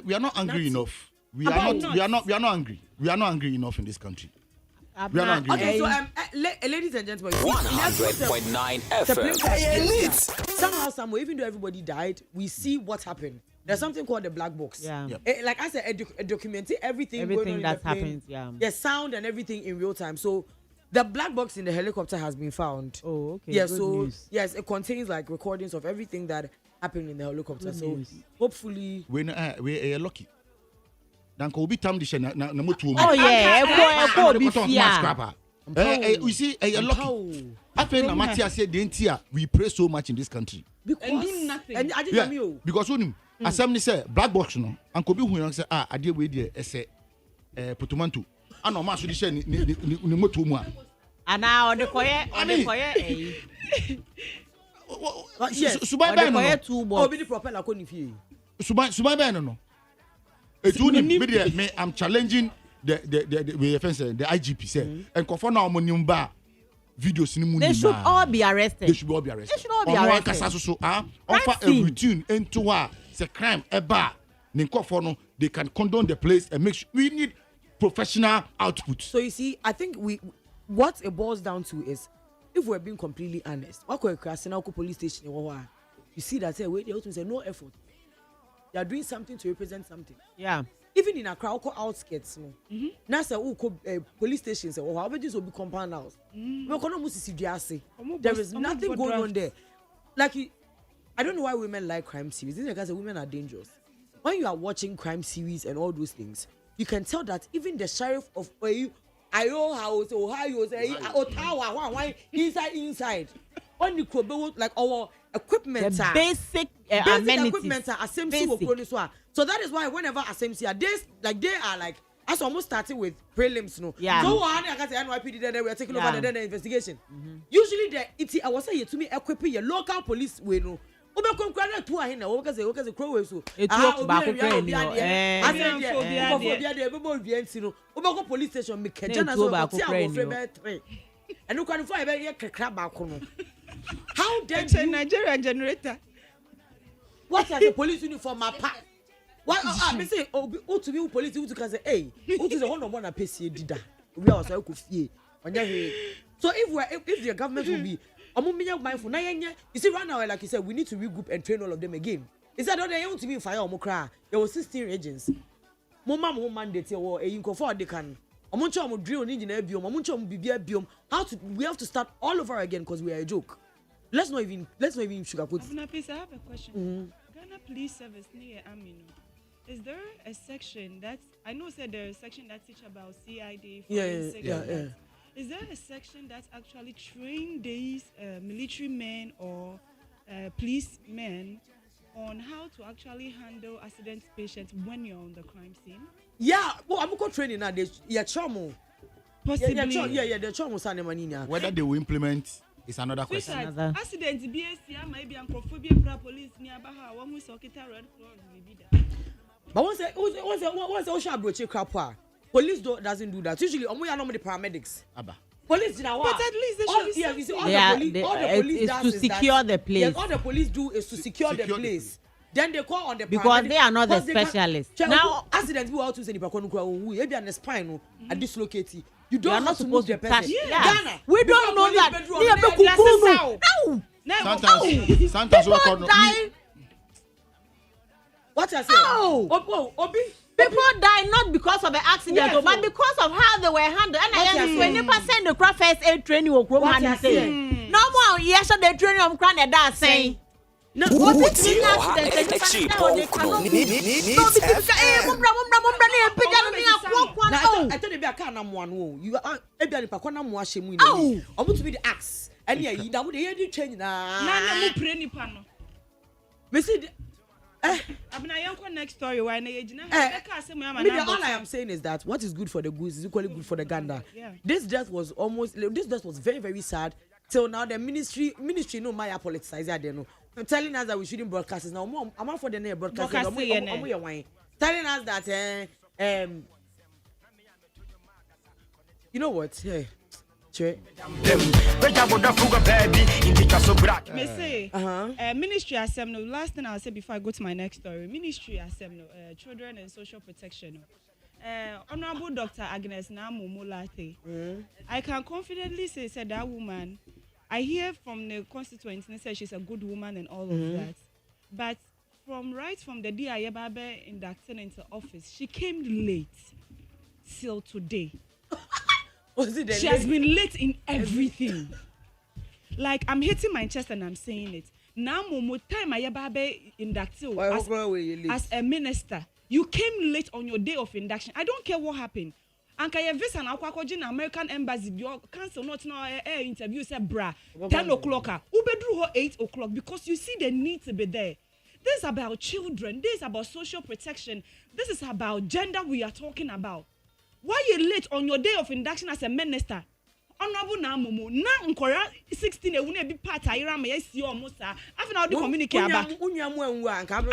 [SPEAKER 2] we are not angry enough. We are not angry. We are not angry enough in this country. We are not angry.
[SPEAKER 1] Okay, so ladies and gentlemen,
[SPEAKER 5] 100.9 FM.
[SPEAKER 1] Somehow, somewhere, even though everybody died, we see what happened. There's something called the black box.
[SPEAKER 4] Yeah.
[SPEAKER 1] Like I said, documenting everything going on
[SPEAKER 4] that happens.
[SPEAKER 1] Yeah, sound and everything in real time. So the black box in the helicopter has been found.
[SPEAKER 4] Oh, okay.
[SPEAKER 1] Yeah,
[SPEAKER 4] good news.
[SPEAKER 1] Yes, it contains like recordings of everything that happened in the helicopter. Good news. Hopefully
[SPEAKER 2] we're lucky. Danko obi tam de na moto.
[SPEAKER 4] Oh yeah,
[SPEAKER 2] you see, you're lucky. I feel na Matia said the entire we pray so much in this country.
[SPEAKER 1] Because
[SPEAKER 3] do nothing.
[SPEAKER 1] And I didn't
[SPEAKER 2] because when assembly say black box no, Uncle Bi hu say ade we dey say potomanto. Ana ma so di share ni moto mu a.
[SPEAKER 4] Ana ode koye
[SPEAKER 1] yes.
[SPEAKER 2] Subai ba no.
[SPEAKER 1] Obi di propeller ko ni fie.
[SPEAKER 2] Subai ba no. I'm challenging the IGP say and confirm now money videos in
[SPEAKER 4] they should all be arrested.
[SPEAKER 2] They should all be arrested. Offer a routine into what it's a crime eba. They can condone the place and make sure we need professional output.
[SPEAKER 1] So you see, I think what it boils down to is if we're being completely honest, what could a police station you see that say wait they also say no effort. They are doing something to represent something.
[SPEAKER 4] Yeah.
[SPEAKER 1] Even in a crowd outskirts, no. Now say police stations or how this will be compound house. There is nothing going on there. Like I don't know why women like crime series. This is because women are dangerous. When you are watching crime series and all those things, you can tell that even the sheriff of Ohio house, Ottawa, inside. On the club, like our equipment,
[SPEAKER 4] the basic amenities.
[SPEAKER 1] Equipment are same so that is why whenever assemblies are they are like as almost starting with prelims, no.
[SPEAKER 4] Yeah.
[SPEAKER 1] So I got the NYPD then we are taking over the investigation. Usually I was saying to me equipping your local police we no. Obe kon kwara tu ahin na wo ka say crow so.
[SPEAKER 4] Ba ko kra ni o.
[SPEAKER 1] Obe police station me keja na so ti a 3. And you can find a crack back. How dare you?
[SPEAKER 3] Nigerian generator.
[SPEAKER 1] What is the police uniform? My pack. Why? I say, oh, to be police, you can say, hey, what is the one on one? I pay dida. We are also could so if the government will be, mindful. You see, right now, like you said, we need to regroup and train all of them again. Is that they want to be fire or mokra? There were 16 agents. Mama mandate or a inco they can. Drill biom. We have to start all over again because we are a joke. Let's not even sugarcoat.
[SPEAKER 3] I have a question. Ghana Police Service near Amino. Is there a section that I know said there is a section that teach about CID?
[SPEAKER 1] Yeah.
[SPEAKER 3] Is there a section that actually train these military men or police men on how to actually handle accident patients when you're on the crime scene?
[SPEAKER 1] Yeah, well, I'm going training now. Yeah, trauma.
[SPEAKER 3] Possibly.
[SPEAKER 1] Yeah, the trauma sana manina.
[SPEAKER 2] Whether they will implement is another question.
[SPEAKER 3] Accident BSC maybe anthrophobia police nearby one who saw red cross maybe that.
[SPEAKER 1] But once ocean approach crap, police doesn't do that. Usually, we are normally paramedics.
[SPEAKER 2] Abba.
[SPEAKER 1] Police, but
[SPEAKER 3] at least they should be
[SPEAKER 1] you see, all the police
[SPEAKER 4] is to secure the place.
[SPEAKER 1] Yes, all the police do is to secure the place. Then they call on the
[SPEAKER 4] because they are not the specialists.
[SPEAKER 1] Now, accidents we all to say the we be on the spine and dislocate. You don't
[SPEAKER 4] not supposed to touch.
[SPEAKER 1] Ghana,
[SPEAKER 4] we don't know that.
[SPEAKER 2] Sometimes
[SPEAKER 4] people die.
[SPEAKER 1] What I say? Obi.
[SPEAKER 4] People die not because of the accident, but because of how they were handled. And I am 20% the craft first aid training will grow hand say. No more, yes, they training on cran and that saying. No, what is the accident?
[SPEAKER 1] I told you I can't am one. You are a bit of a corner more shame. Oh, I want to be the axe. And yeah, you don't hear you change now.
[SPEAKER 3] Nana, pretty panel.
[SPEAKER 1] Missy.
[SPEAKER 3] Next story. Why
[SPEAKER 1] all I am saying is that what is good for the goose is equally good for the gander.
[SPEAKER 3] Yeah.
[SPEAKER 1] This death was very, very sad. Till now, the ministry no my politicize there no. Telling us that we shouldn't broadcast it now. I'm for the broadcast. Telling us that you know what? Yeah.
[SPEAKER 3] Ministry assembly. Last thing I'll say before I go to my next story. Ministry assembly, children and social protection. Honorable Dr. Agnes Namumulate. I can confidently say that woman. I hear from the constituents and say she's a good woman and all of that. But from the day Ayababe inducted into office, she came late till today. She has been late in everything. Like, I'm hitting my chest and I'm saying it. Now, time Ayababe inducted as a minister, you came late on your day of induction. I don't care what happened. And can you visit an American embassy? Your council not now interview say bra 10 o'clock. Ubedru 8 o'clock because you see the need to be there. This is about children. This is about social protection. This is about gender we are talking about. Why you late on your day of induction as a minister? Honorable Namumu, na nkora 16 e wuna be part ayira ma yesi almost after now the communicate aba. Unyamu enwu anka be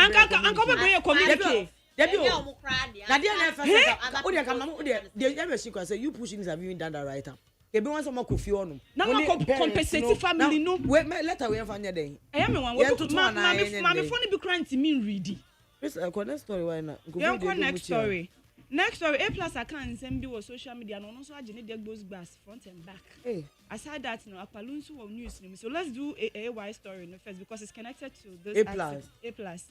[SPEAKER 3] your communicate.
[SPEAKER 1] Now the never say you pushing have you done that right up. Ebe wan some kofi onu.
[SPEAKER 3] Na compensate family no.
[SPEAKER 1] Wait, let her we fanya den.
[SPEAKER 3] I me wan my phone be crying to me ready.
[SPEAKER 1] This next story why na.
[SPEAKER 3] Next story. Next story, A+ account send be social media no so agene dey goes glass front and back. Hey. Aside that no apalunsu of news. So let's do a AY story no first because it's connected to this A+.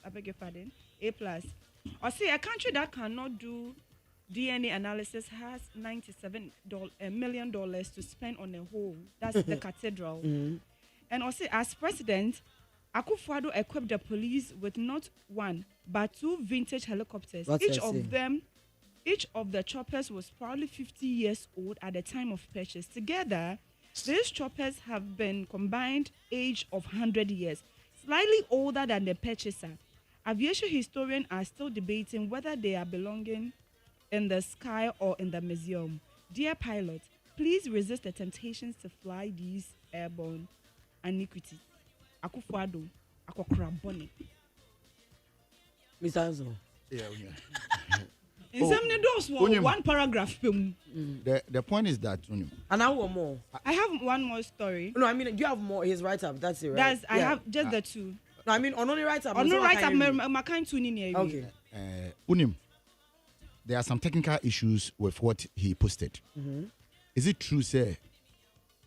[SPEAKER 3] I beg your pardon. A+. Or say a country that cannot do DNA analysis has $97 million to spend on a home. That's the cathedral. And also, as president, Akufo-Addo equipped the police with not one but 2 vintage helicopters. Each of the choppers was probably 50 years old at the time of purchase. Together, these choppers have been combined age of 100 years, slightly older than the purchaser. Aviation historians are still debating whether they are belonging in the sky or in the museum. Dear pilot, please resist the temptations to fly these airborne iniquities. Akufo-Addo, Akokrabone.
[SPEAKER 1] Mr. Anzo.
[SPEAKER 2] Yeah.
[SPEAKER 3] In some those one paragraph.
[SPEAKER 2] The point is that
[SPEAKER 1] and I want more.
[SPEAKER 3] I have one more story.
[SPEAKER 1] No, I mean you have more. His write-up. That's it, right?
[SPEAKER 3] I have just the 2.
[SPEAKER 1] No, I mean on only write-up.
[SPEAKER 3] On no write-up, my kind tuning here.
[SPEAKER 1] Okay.
[SPEAKER 2] There are some technical issues with what he posted. Is it true, say,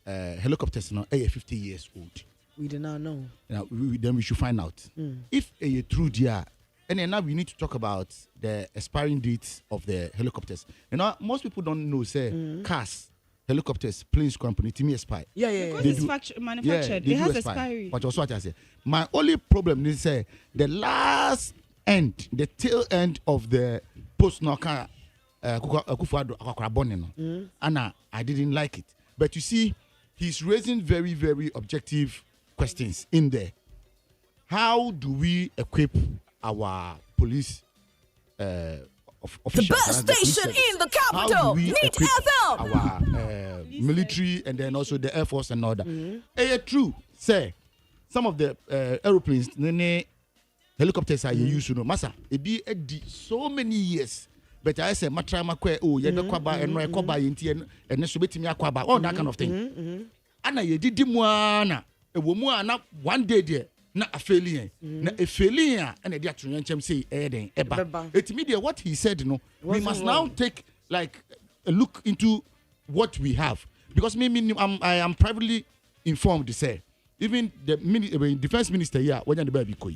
[SPEAKER 2] helicopters now 50 years old?
[SPEAKER 1] We do not know.
[SPEAKER 2] Now, then we should find out. If a true dear, and then now we need to talk about the expiring dates of the helicopters. Most people don't know, say, cars, helicopters, planes company, to me expire.
[SPEAKER 3] Yeah. Because it's manufactured. It has expired.
[SPEAKER 2] But also what I say. My only problem is, say, the last end, the tail end of the post-Noka Akufo-Addo Akokrabone, and I didn't like it. But you see, he's raising very, very objective questions in there. How do we equip our police officials?
[SPEAKER 6] The best station in the capital.
[SPEAKER 2] How do we
[SPEAKER 6] Neat
[SPEAKER 2] equip
[SPEAKER 6] FM.
[SPEAKER 2] our military and then also the Air Force and all that? True, say some of the aeroplanes, helicopters are used to know. Masa, it be so many years. But I say, matrama kwe kwaba and kwaba yinti and nesubeti mi akwaba all that kind of thing. Ana ye didi mwana e wo mu ana one day there na a failure na a failure and e dia tunyenchem say den eba. It media what he said we must now take like a look into what we have, because I am privately informed to say even the defense minister here when the baby koi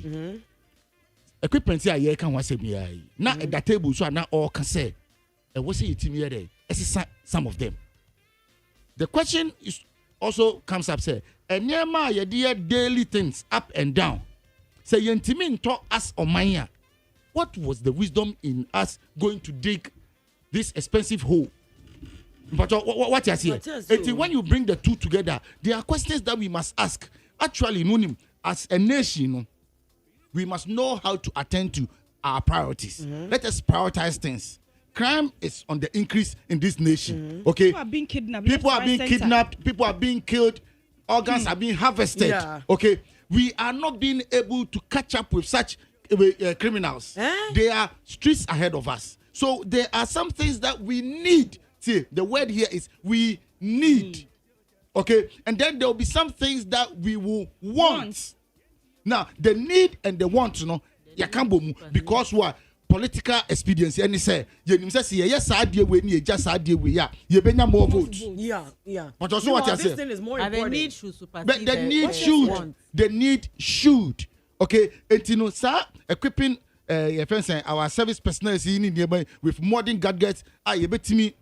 [SPEAKER 2] equipment here ye kan wase bia na at that table so na all can say e wo say yitimi here there some of them. The question is also comes up say enyema ye dey daily things up and down say yentimi nto us omanya. What was the wisdom in us going to dig this expensive hole? But what you see, when you bring the two together, there are questions that we must ask. Actually, as a nation, we must know how to attend to our priorities. Let us prioritize things. Crime is on the increase in this nation. Okay,
[SPEAKER 3] people are being kidnapped.
[SPEAKER 2] People are being killed. Organs are being harvested. Yeah. Okay, we are not being able to catch up with such criminals. They are streets ahead of us. So there are some things that we need. See, the word here is we need. Okay, and then there will be some things that we will want. Now, the need and the want, you can't boom because what political expediency and say you say yes idea we need just idea we you benya more votes.
[SPEAKER 1] Yeah.
[SPEAKER 2] But also what you say
[SPEAKER 1] this thing is more important.
[SPEAKER 4] The need should supersede
[SPEAKER 2] but the need should. Okay, and sir, equipping our service personnel is in nearby with modern gadgets. You bet me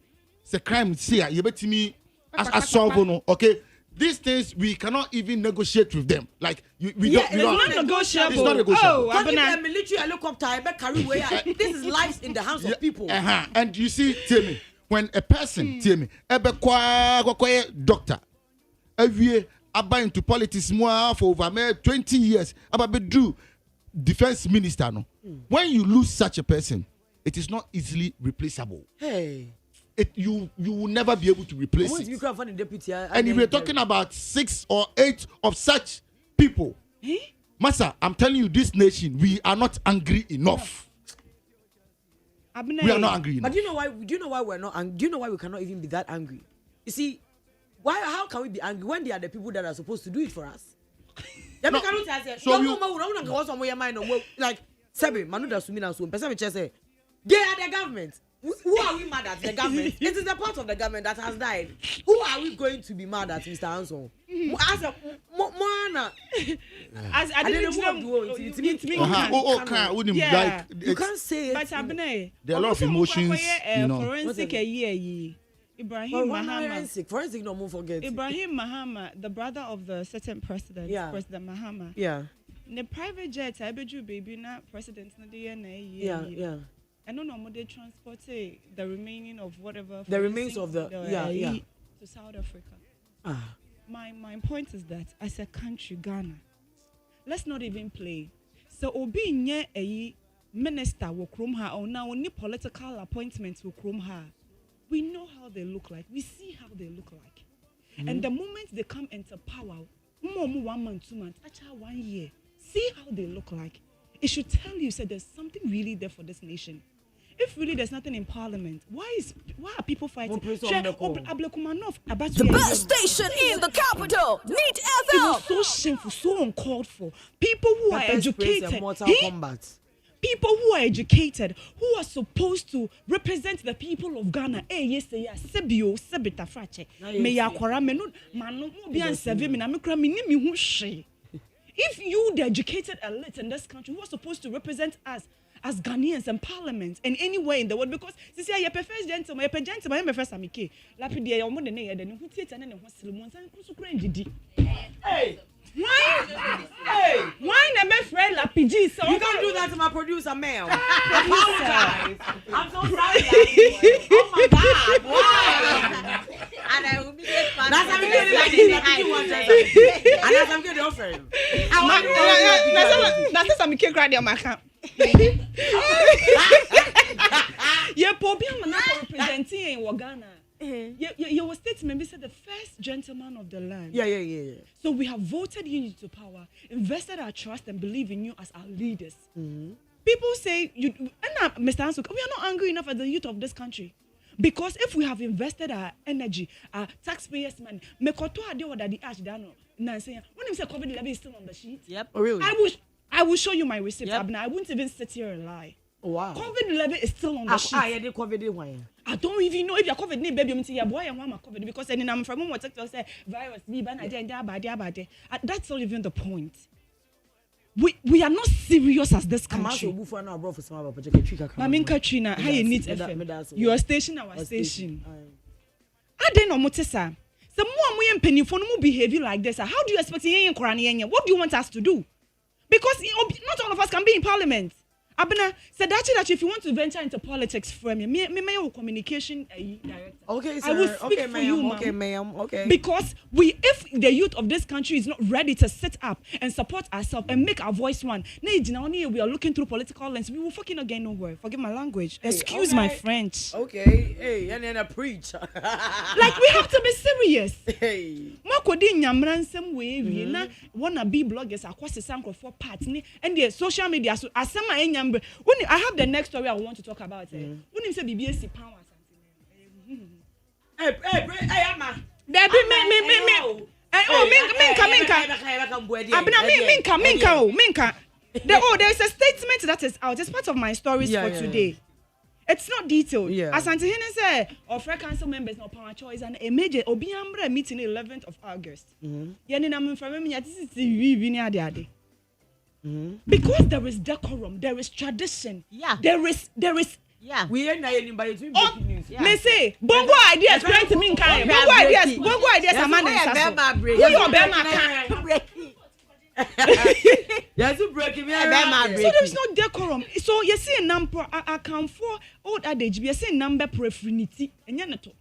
[SPEAKER 2] the crime here. You bet me as solve okay. These things we cannot even negotiate with them. Like we don't.
[SPEAKER 3] It's not negotiable.
[SPEAKER 2] It's not negotiable.
[SPEAKER 3] Oh,
[SPEAKER 1] but if a military helicopter, I bet carry away. This is life in the hands of people.
[SPEAKER 2] And you see, tell me, when a person, tell me, doctor, every year, about into politics more for over 20 years, about do defense minister. No, when you lose such a person, it is not easily replaceable.
[SPEAKER 1] Hey.
[SPEAKER 2] You will never be able to replace it. And if we're talking about 6 or 8 of such people, Massa, I'm telling you, this nation, we are not angry enough. We are not angry enough.
[SPEAKER 1] But do you know why we're not angry? Do you know why we cannot even be that angry? You see, how can we be angry when they are the people that are supposed to do it for us? Like Sebi, Manuda Sumina Sum, say they are the government. Who are we mad at? The government. It is the part of the government that has died. Who are we going to be mad at, Mr. Anson? As a Moana, I didn't know. You can't say it.
[SPEAKER 2] But there are a lot of emotions.
[SPEAKER 3] Forensic Ibrahim Mahama.
[SPEAKER 1] Forensic no more forget.
[SPEAKER 3] Ibrahim Mahama, the brother of the certain president, President Mahama.
[SPEAKER 1] Yeah.
[SPEAKER 3] The private jet, I bet you, baby, not president.
[SPEAKER 1] Yeah.
[SPEAKER 3] I don't know how they transport the remaining of whatever.
[SPEAKER 1] The remains of the
[SPEAKER 3] to South Africa. My point is that as a country, Ghana, let's not even play. So obi nye a minister will chrome her or now only political appointments will chrome her. We know how they look like. We see how they look like. And the moment they come into power, 1 month, 2 months, actually 1 year, see how they look like. It should tell you, say there's something really there for this nation. If really there's nothing in parliament, why are people fighting?
[SPEAKER 6] The best station in the capital, Neat FM.
[SPEAKER 3] It was so shameful, so uncalled for. People who are educated, people who are educated, who are supposed to represent the people of Ghana. If you, the educated elite in this country, who are supposed to represent us as Ghanaians and parliament and anywhere in the world, because this year, your first gentleman, your first amike, lapidie, your money, then who takes and then what's the one why never friend lapidie? So
[SPEAKER 1] you don't do that to my producer, ma'am. I'm so sorry. Oh my God! Why? And I will be That's how we get it. And that's how we get the offer.
[SPEAKER 3] That's how we can cry there, my camp. Yeah, Pobian man representing in Ghana. Your statement said the first gentleman of the land.
[SPEAKER 1] Yeah.
[SPEAKER 3] So we have voted you into power, invested our trust and believe in you as our leaders. People say, Mr. Ansu, we are not angry enough at the youth of this country. Because if we have invested our energy, our taxpayers' money, when you say COVID-11 is still on the sheet,
[SPEAKER 1] yep. Oh, really?
[SPEAKER 3] I will show you my receipt.
[SPEAKER 1] Yep.
[SPEAKER 3] I wouldn't even sit here and lie.
[SPEAKER 1] Oh, wow.
[SPEAKER 3] COVID-11 is still on the sheet.
[SPEAKER 1] I
[SPEAKER 3] don't even know if you're COVID, baby. I'm saying, boy, I'm COVID because I'm from what say virus, that's not even the point. We are not serious as this country. Mamin Katrina, how you need FM? Your station, our station. I don't know what to say. Some more penny for no behavior like this. How do you expect what do you want us to do? Because not all of us can be in parliament. Abena said that if you want to venture into politics for me communication director.
[SPEAKER 1] Okay, sir.
[SPEAKER 3] I will speak for you, ma'am.
[SPEAKER 1] Okay, ma'am. Okay.
[SPEAKER 3] Because if the youth of this country is not ready to sit up and support ourselves and make our voice one, we are looking through political lens. We will fucking not get nowhere. Forgive my language. Excuse my French.
[SPEAKER 1] Okay. Hey, and then a preach.
[SPEAKER 3] Like we have to be serious.
[SPEAKER 1] Hey.
[SPEAKER 3] Makodi nyamran some way we na wanna be bloggers across the sanko for parts and the social media so asema I have the next story I want to talk about. When you say BBS power something. Hey, Amma. There be me. Minka. There's a statement that is out. It's part of my stories for today. Yeah. It's not detailed. Yeah. As Auntie Hene said, Ofra Council members no power choice and a major Obiambra meeting 11th of August. Because there is decorum, there is tradition.
[SPEAKER 4] Yeah.
[SPEAKER 3] There is.
[SPEAKER 4] Yeah.
[SPEAKER 1] We ain't anybody to breaking news.
[SPEAKER 3] Me say, bongo ideas trying to mean kind. Bongo ideas are man and who your bema
[SPEAKER 1] Yes, you breaking me.
[SPEAKER 3] So there is no decorum. So you see a number I can for old adage. You see number preferenity and yanato.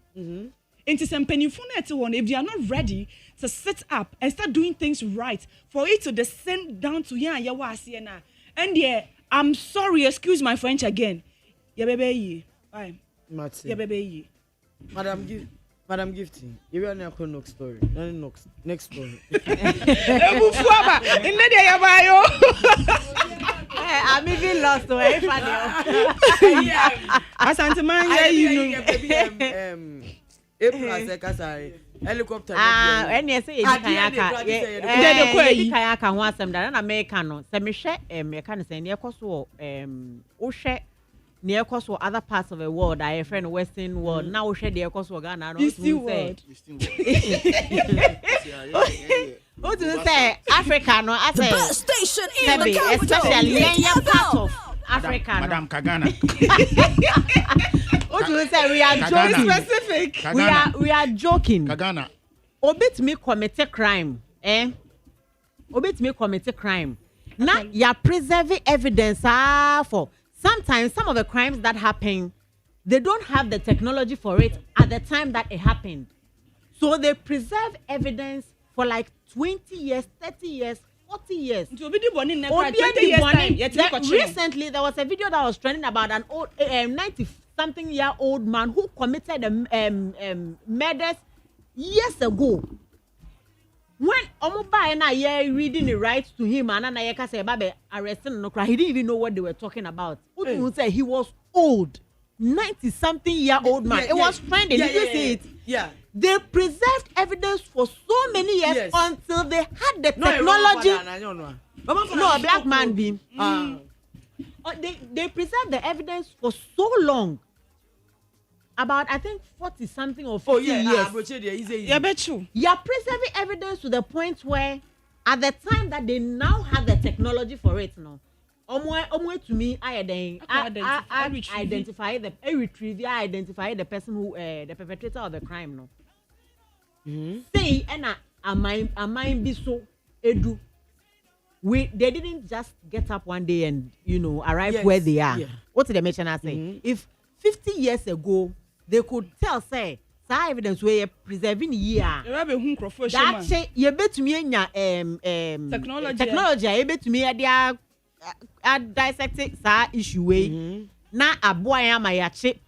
[SPEAKER 3] Into some pennyphone one if you are not ready to sit up and start doing things right for it to descend down to Yawasiana. And yeah, I'm sorry, excuse my French again. Yeah, baby. Bye. Yeah, baby.
[SPEAKER 1] Madam Gifty, you are not going to story. Next story.
[SPEAKER 4] I'm even lost.
[SPEAKER 1] Helicopter.
[SPEAKER 4] And yes, kayaka ho asem da na America no. Se me hwe America say ne ekoso wo hwe ne ekoso other parts of the world, I friend western world. Now wo hwe de ekoso Ghana no say. What do you say? Africa no I say.
[SPEAKER 6] Station in the capital.
[SPEAKER 4] Especially part of Africa.
[SPEAKER 2] Madam Kagana.
[SPEAKER 4] What do you say? We are joking.
[SPEAKER 3] Specific.
[SPEAKER 4] We are joking.
[SPEAKER 2] Kagana.
[SPEAKER 4] Obit me commit a crime. Obit me commit a crime. Now you preserve evidence for sometimes some of the crimes that happen, they don't have the technology for it at the time that it happened. So they preserve evidence for like 20 years, 30 years, 40 years. Recently, there was a video that was trending about an old 90-something-year-old man who committed murders years ago. When Omuba and I reading the rights to him, and I say, "Babe, arresting no cry." He didn't even know what they were talking about. Who say he was old, 90-something-year-old man. It was trending. Did you see it?
[SPEAKER 1] Yeah. They
[SPEAKER 4] preserved evidence for so many years until they had the technology. No, a black man being. They preserved the evidence for so long. About I think 40-something or 50 years.
[SPEAKER 3] Yeah, bet you.
[SPEAKER 4] You're preserving evidence to the point where, at the time that they now have the technology for it, no. To me, I identify the person who the perpetrator of the crime, no. Say, and I might be so edu. They didn't just get up one day and arrive where they are. Yeah. What did they mention? I say, if 50 years ago they could tell, say, sa evidence we preserving year.
[SPEAKER 3] You have a home crofo
[SPEAKER 4] That say you betumi anya technology you betumi dia dissect sa issue we na aboa ya ma ya che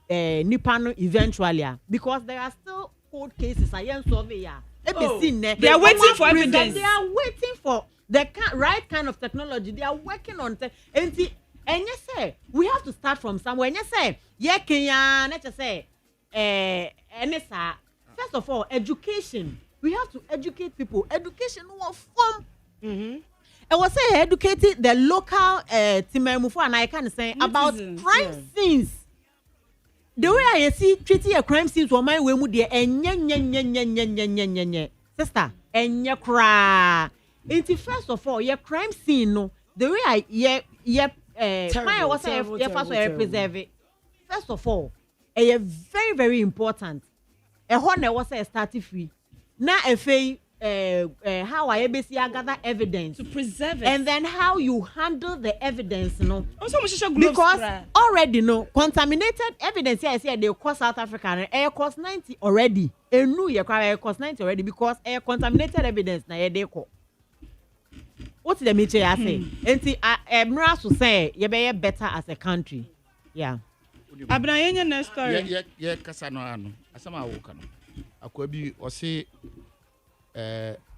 [SPEAKER 4] nipa no eventually because there are still cold cases I am solve ya.
[SPEAKER 3] They are waiting for evidence.
[SPEAKER 4] They are waiting for the right kind of technology. They are working on and you say we have to start from somewhere. And you say Kenya, let's say first of all, education. We have to educate people. Education will form. I was saying educating the local Timemufo and I can say about crime scenes. The way I see treating a crime scenes for my way with the sister and ya cry. It's first of all your crime scene no. The way I was preserve it. First of all, a very very important. A honor was a starting free. Now how I gather evidence
[SPEAKER 3] to preserve it,
[SPEAKER 4] and then how you handle the evidence,
[SPEAKER 3] because
[SPEAKER 4] already contaminated evidence here. I say they cost South Africa and air cost 90 already. A new year cost 90 already because air contaminated evidence na they call. What's the meter I say? And see, I'm to say you be better as a country. Yeah.
[SPEAKER 3] Abna yenya next story.
[SPEAKER 2] Yeah, kasano ano. Asama awokano. Akwabi or say.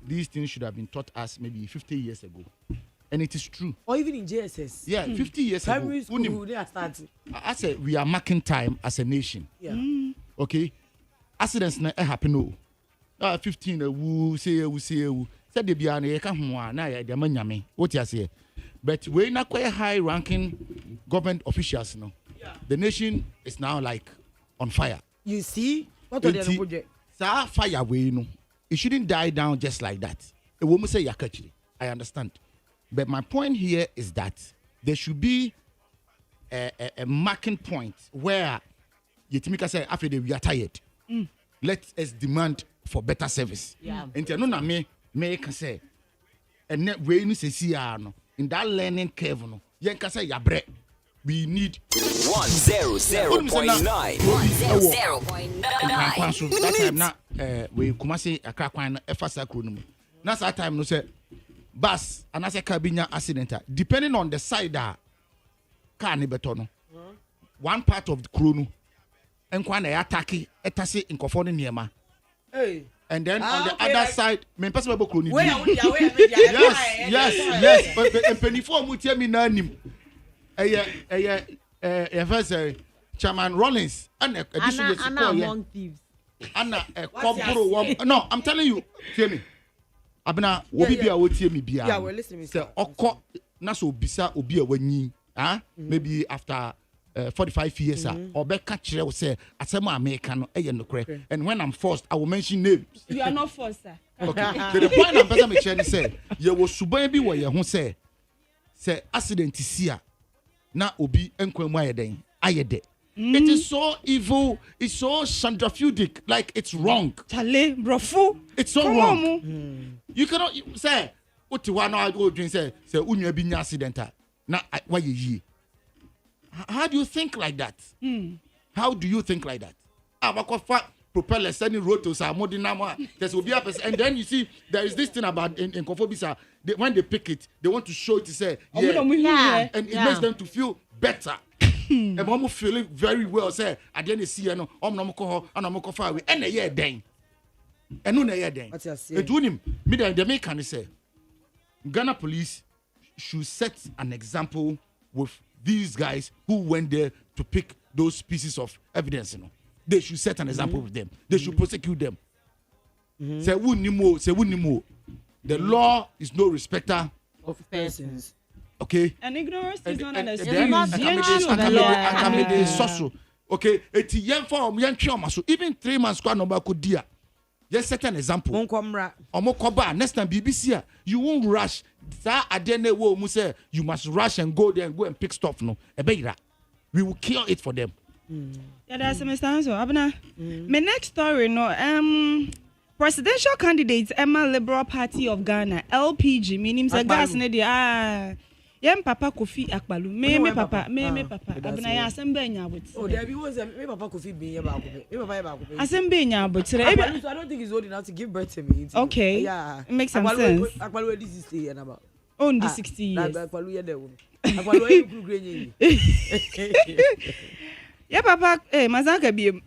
[SPEAKER 2] These things should have been taught us maybe 50 years ago. And it is true.
[SPEAKER 1] Or even in JSS.
[SPEAKER 2] Yeah, 50 years
[SPEAKER 1] Primary
[SPEAKER 2] ago.
[SPEAKER 1] School, they are starting.
[SPEAKER 2] I said we are marking time as a nation.
[SPEAKER 1] Yeah.
[SPEAKER 2] Okay? Accidents na happen. 15 woo say said the biane ye ka ho na ya de manyame. What you say? But we na quite high ranking government officials no. Yeah. The nation is now like on fire.
[SPEAKER 1] You see? What are the project?
[SPEAKER 2] Sa fire we no. It shouldn't die down just like that. A woman say yakachiri. I understand. But my point here is that there should be a marking point where Yetimika say after we are tired. Let us demand for better service.
[SPEAKER 4] Yeah.
[SPEAKER 2] And you know me can say and net way no say no in that learning curve no. Yen can say yabre. We need
[SPEAKER 5] 100.9. 100.9.
[SPEAKER 2] That time na we Kumasi Accra kwan efasa kro no mu. Na that time no say bus and as a cabinet accident depending on the side that car ni beto no. One part of the crew no enkwa na attack etase nkofo no niema.
[SPEAKER 1] Hey.
[SPEAKER 2] And then on the other side, me person be crew ni. Yes. But penifo mu tie mi na anim. First Chairman Rollins and
[SPEAKER 4] Anna among thieves.
[SPEAKER 2] Anna no, I'm telling you, hear me. Abena obi bia wo tie me bia.
[SPEAKER 1] Yeah, we're listening.
[SPEAKER 2] Say okọ na so bisa obi a wanyi, maybe after 45 years or be ka kire wo say asem America no eye nokre. And when I'm forced, I will mention names.
[SPEAKER 3] You are not forced, sir.
[SPEAKER 2] Okay. The point I'm person me share say, ye wo suban bi wo ye ho say accident sia na obi enkwemu ayeden ayede. It is so evil, it's so centrifugic, like it's wrong.
[SPEAKER 3] Chale, brofu.
[SPEAKER 2] It's so wrong. You cannot say what you want to go drink say unyu bi nya accident na why ye. How do you think like that? How do you think like that? Abakofa propeller sending rotors are more dynamo. There's will be a person, and then you see there is this thing about in Kofobisa. When they pick it, they want to show it to say and it makes them to feel better. And mom feeling very well. Say I didn't see no. No ko and no ko far away. And a den. And no na den. It do him. Me the make can say Ghana police should set an example with these guys who went there to pick those pieces of evidence. You know, they should set an example with them. They should prosecute them. Say wunimo. The law is no respecter
[SPEAKER 1] Of persons.
[SPEAKER 2] Okay.
[SPEAKER 3] And ignorance is not an excuse.
[SPEAKER 2] Okay. Eti yen form yen twoma so even 3 months kwa no ba ko dia. Just set an example. Omokoba next time BBC you won't rush. Sa adene wo mu say you must rush and go there and go and pick stuff no. Ebeira. We will kill it for them.
[SPEAKER 3] Yeah, that's Mr. Hanso. Abna. My next story no presidential candidate Emma Liberal Party of Ghana LPG meaning say gas ne dia Yem Papa Kofi Akpalu. Me Papa. Abna ya asembe nya abot.
[SPEAKER 1] Oh, there be was me Papa Kofi be here back. Me Papa back.
[SPEAKER 3] Asembe nya abot.
[SPEAKER 1] I don't think he's old enough to give birth to me.
[SPEAKER 3] Okay.
[SPEAKER 1] Yeah.
[SPEAKER 3] It makes some sense.
[SPEAKER 1] Akpalu this is 60 years about.
[SPEAKER 3] Only 60 years.
[SPEAKER 1] Akpalu ye there. Akpalu e kru grenye.
[SPEAKER 3] Yeah, Papa, Mazaka be me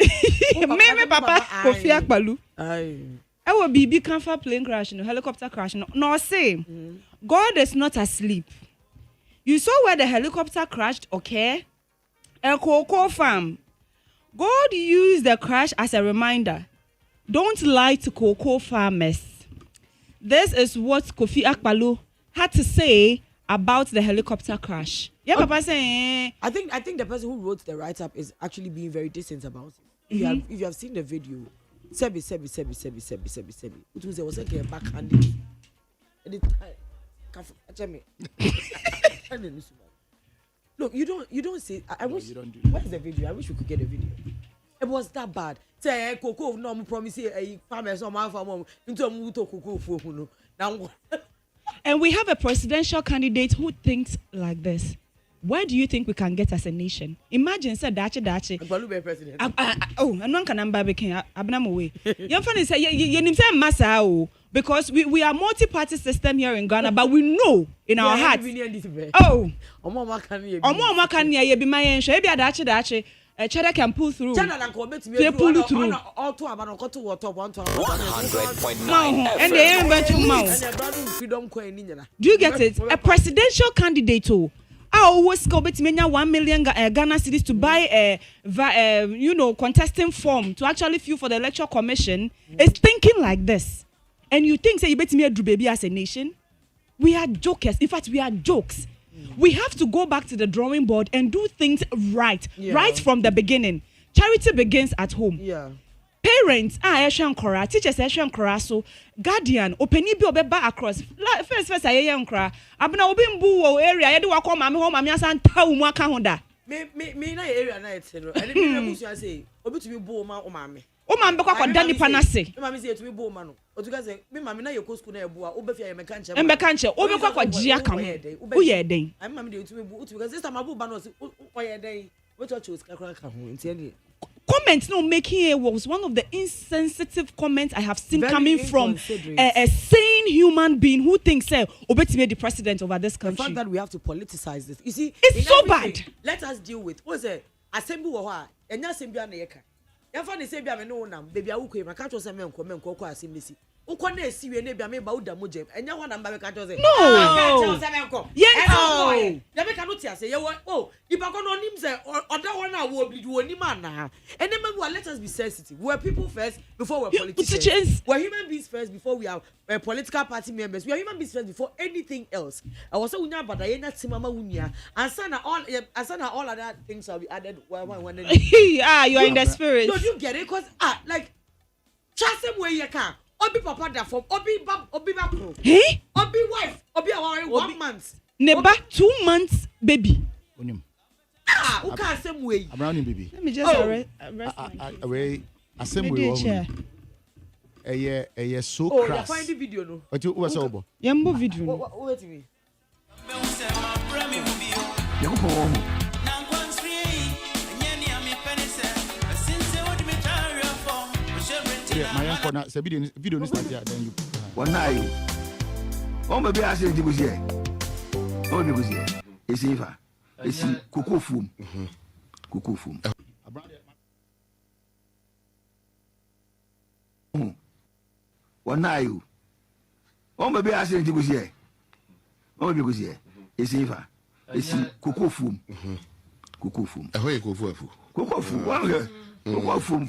[SPEAKER 3] Papa Kofi Akpalu. I will be comfort plane crash, helicopter crash. No, say, God is not asleep. You saw where the helicopter crashed, okay? A cocoa farm. God used the crash as a reminder. Don't lie to cocoa farmers. This is what Kofi Akpalu had to say about the helicopter crash. Yeah, Papa saying.
[SPEAKER 1] I think the person who wrote the write-up is actually being very decent about it. If you have seen the video, Sebi. It was like a backhand. Look, you don't say. I wish. Where's the video? I wish we could get a video. It was that bad. Say cocoa no promise a farmers on my farm into a muto cocoa for now.
[SPEAKER 3] And we have a presidential candidate who thinks like this. Where do you think we can get as a nation? Imagine said dachi.
[SPEAKER 1] President.
[SPEAKER 3] And one can number became abnamo. Young funny say you say massa because we are multi-party system here in Ghana, but we know in our hearts. Omo can ye be my ensure be dachi. Cheddar can pull through.
[SPEAKER 1] Cheddar can
[SPEAKER 3] pull through.
[SPEAKER 1] All two about to water
[SPEAKER 5] 100.9
[SPEAKER 3] and they ain't about to do you get it? A presidential candidate I always go bet me 1 million Ghana cedis to buy a contesting form to actually fill for the electoral commission is thinking like this. And you think say you bet me a baby as a nation? We are jokers. In fact, we are jokes. We have to go back to the drawing board and do things right from the beginning. Charity begins at home.
[SPEAKER 1] Yeah.
[SPEAKER 3] Parents teachers so guardian openi bi obeba across first ayeyankora abna obi mbu area ye de wakọ mame ho mame asan taw mu aka ho da
[SPEAKER 1] me na area na etero and me na busu say obi to be bu ma o mame
[SPEAKER 3] be kwa da nipa na se
[SPEAKER 1] mame say to be bu ma no otuka say me mame na ye ko school na ebu a obefia ye meka nche
[SPEAKER 3] obi kwa ji aka ho wo ye den
[SPEAKER 1] ai mame de to be bu otuka say sama bu ba no o ye den we to choose kakra ka ho enti
[SPEAKER 3] comment no making here was one of the insensitive comments I have seen coming from a sane human being who thinks obetime the president over this country.
[SPEAKER 1] The fact that we have to politicize this. You see,
[SPEAKER 3] it's so bad.
[SPEAKER 1] Let us deal with what's a assembly wo ha enya assembly na yeka. Yafa ne say bia me no nam baby awuko e maka cho say menko assembly si. Ukọ na esi we na bia me ba uda mojem. Enya ho na mba ka cho say.
[SPEAKER 3] No.
[SPEAKER 1] Yes. Ya me ka no tia say ye ipa ko no nim say oda one na wo obi wo nim ana. And then let us be sensitive. We're people first before we're politicians. We're human beings first before we are political party members. We are human beings first before anything else. I was so unya bada ye na timama unya. Ansana all other things shall be added when
[SPEAKER 3] you are in the spirit.
[SPEAKER 1] Don't you get it? Because like chasem way you can. Obi papa da from obi bakro.
[SPEAKER 3] Hey?
[SPEAKER 1] Obi wife, obi 1 month.
[SPEAKER 3] Neba 2 months baby.
[SPEAKER 2] Onim.
[SPEAKER 1] Who can same way?
[SPEAKER 2] Abraham baby.
[SPEAKER 3] Let me just arrest
[SPEAKER 2] away assembly so crass.
[SPEAKER 1] Oh, you find the video no.
[SPEAKER 2] What you was obo?
[SPEAKER 3] Yambo video.
[SPEAKER 1] Wait me.
[SPEAKER 2] My uncle na se video no start here then you.
[SPEAKER 7] One night. Oh baby I say you here. Oh you here. It's Eva. It's cocoa foam. Cocoa foam. One night. Oh baby I say you here. Oh you here. It's Eva. It's cocoa foam. Cocoa foam. Cocoa foam. Cocoa foam.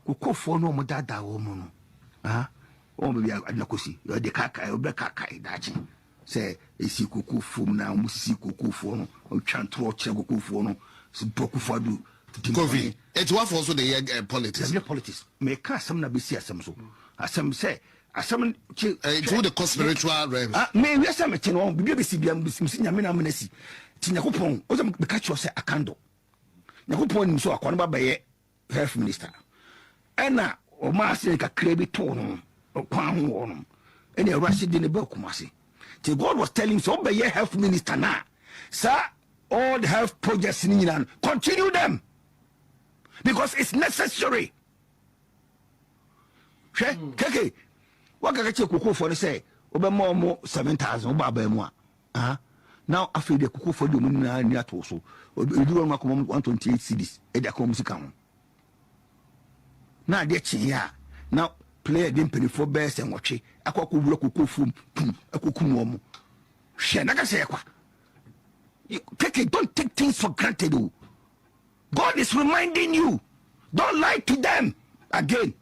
[SPEAKER 7] Cocoa foam no dada wo mo no. Oh baby anakosi. You dey kakai, you be kakai dachi. Say esi cocoa foam na mo si cocoa foam no. Chantro che cocoa foam no. So boku fadu.
[SPEAKER 8] Kofi, it's what for so the politics.
[SPEAKER 7] The politics. Me ka some na be si asem so. Asem say asem
[SPEAKER 8] through the conspiritual realms.
[SPEAKER 7] Me we asem che no bibi be si bia be si nyame na menasi. Ti Nyakopon, o me ka cho say akando. Nyakopon nim so akwa no ba ye health minister. Ena o ma se ka krebi to no. Kwa ho no. Ene Rashid ne ba kumase. till God was telling him, so be your health minister now. Sir, all the health projects in England, continue them. Because it's necessary. Okay. What can I check for the say? Obe more 7,000 oba now I feel the kuku for the money near to so. You do 128 CDs. Edia come music. Now they chia. Now play them penny for best and watch it. I could work kuku a kuku momo. Shenaka say take it, don't take things for granted. God is reminding you. Don't lie to them again.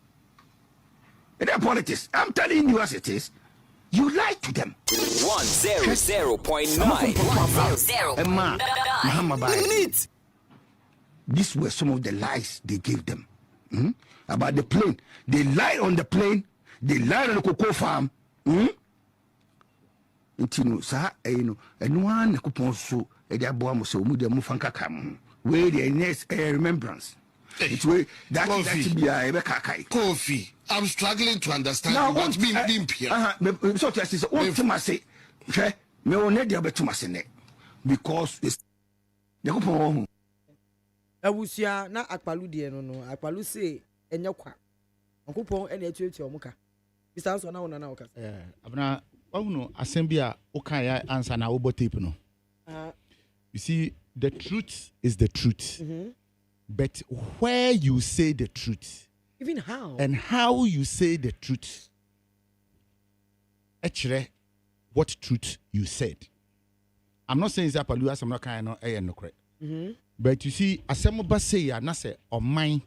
[SPEAKER 7] In their politics, I'm telling you as it is. You lie to them.
[SPEAKER 5] 100.9.
[SPEAKER 7] These were some of the lies they gave them about the plane. They lied on the plane. They lied on the cocoa farm. And one coupon so a diablo so muda mufanka come. Where the next remembrance. It's way that is be a
[SPEAKER 8] Kofi, I'm struggling to understand
[SPEAKER 7] now,
[SPEAKER 8] what's being here.
[SPEAKER 7] So to say, what to say, me on the other to my because it's the coupon.
[SPEAKER 1] Awusia na akpalu de no akpalu say enye kwa okupon ene atuatu omuka Mr. Anso na wona na oka
[SPEAKER 2] abna wonu assembly a oka ya answer na obo tape no you see the truth is the truth but where you say the truth
[SPEAKER 1] even how
[SPEAKER 2] and how you say the truth actually what truth you said. I'm not saying Zapalu as I'm not kind of no correct. But you see, asemoba say ya na say o man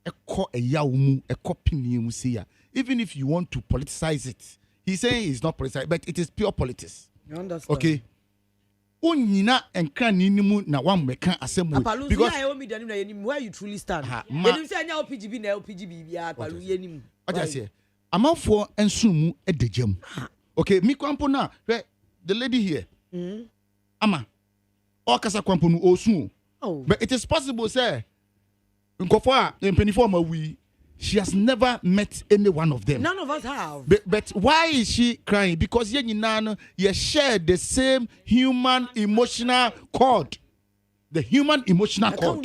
[SPEAKER 2] eko eyawmu eko pinium say ya. Even if you want to politicize it, he's saying it's not politicized, but it is pure politics.
[SPEAKER 1] You understand?
[SPEAKER 2] Okay. Unyina enkra nimu na wan meka asemu
[SPEAKER 1] because I owe me the name where you truly stand. You say anya OPGB na OPGB bia Akpalu yenim.
[SPEAKER 2] What I say? Amanfo ensumu edejam. Okay, mi kwampo na the lady here. Ama okasa kwampo no osu.
[SPEAKER 1] Oh.
[SPEAKER 2] But it is possible, sir. She has never met any one of them.
[SPEAKER 1] None of us have.
[SPEAKER 2] But why is she crying? Because you share the same human emotional cord. The human emotional cord.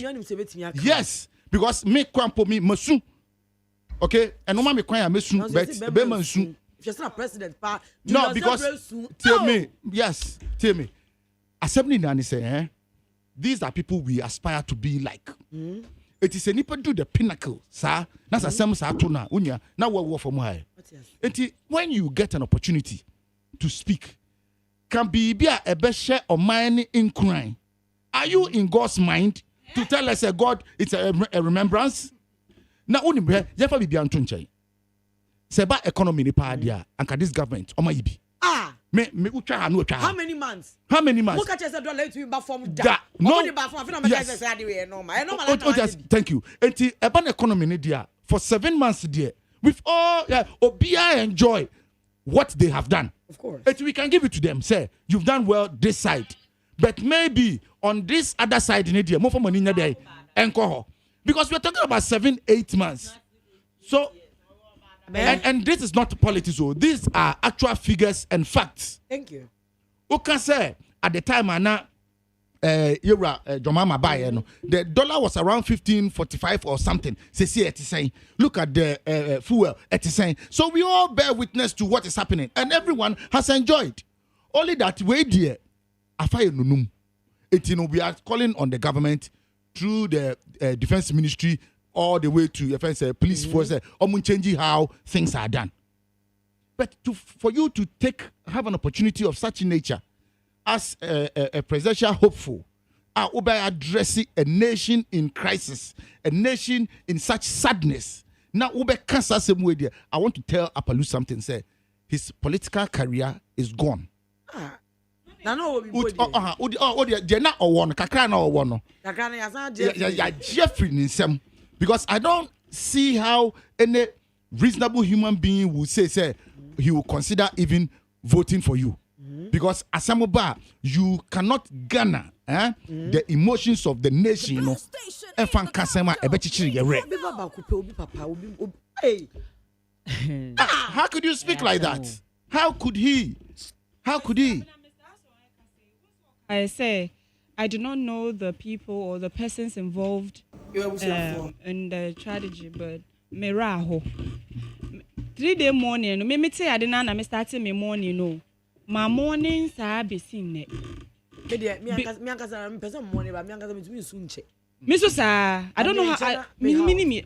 [SPEAKER 2] Yes. Because me kwampo me masu. Okay? And no me kwanya mesu. But be mansu.
[SPEAKER 1] If you're not president,
[SPEAKER 2] no, because tell me. Yes. Tell me. Assembly nani say, these are people we aspire to be like. It is a nipa do the pinnacle, sir. That's a same satuna. Unya. Now what for more? When you get an opportunity to speak, can be a best or mine in crime. Are you in God's mind to tell us a God it's a remembrance? Now only Jeff be antunche. Seba economy ni pa dia anka this government omayibi. Me
[SPEAKER 1] how many months?
[SPEAKER 2] How many months?
[SPEAKER 1] Look at your let you back from that.
[SPEAKER 2] No.
[SPEAKER 1] Yes.
[SPEAKER 2] Thank you. Enti eban economy ni dia for 7 months there. With all Obia enjoy what they have done.
[SPEAKER 1] Of course.
[SPEAKER 2] We can give it to them. Say you've done well this side. But maybe on this other side in India, more for money in there enko. Because we're talking about 7-8 months. So and this is not politics. So these are actual figures and facts.
[SPEAKER 1] Thank you.
[SPEAKER 2] Who can say at the time the dollar was around 15.45 or something. Look at the fuel. So we all bear witness to what is happening, and everyone has enjoyed. Only that way, dear, we are calling on the government through the defense ministry all the way to police force, changing how things are done. But for you to have an opportunity of such nature as a presidential hopeful, addressing a nation in crisis, a nation in such sadness. Now, I want to tell Apalu something. Say his political career is gone. Because I don't see how any reasonable human being will say he will consider even voting for you. Because Asamoba, you cannot garner the emotions of the nation, How could you speak like that? How could he? How could he?
[SPEAKER 3] I say, I do not know the people or the persons involved in the tragedy, but meraho. 3-day morning, me say I didn't know. Me starting me morning, no. My mornings are be seen. Me so sir, I don't know how. Me.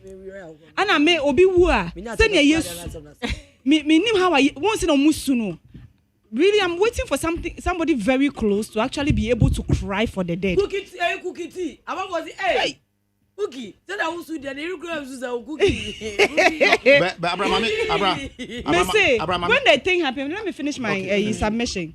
[SPEAKER 3] Ana me obi wua. Send yes. Me nim how I once in a musuno. Really, I'm waiting for somebody very close to actually be able to cry for the dead.
[SPEAKER 1] Cookie tea. I was hey. Cookie. Tell I was with the new grams cookie.
[SPEAKER 2] But Abraham,
[SPEAKER 3] when the thing happened, let me finish my submission.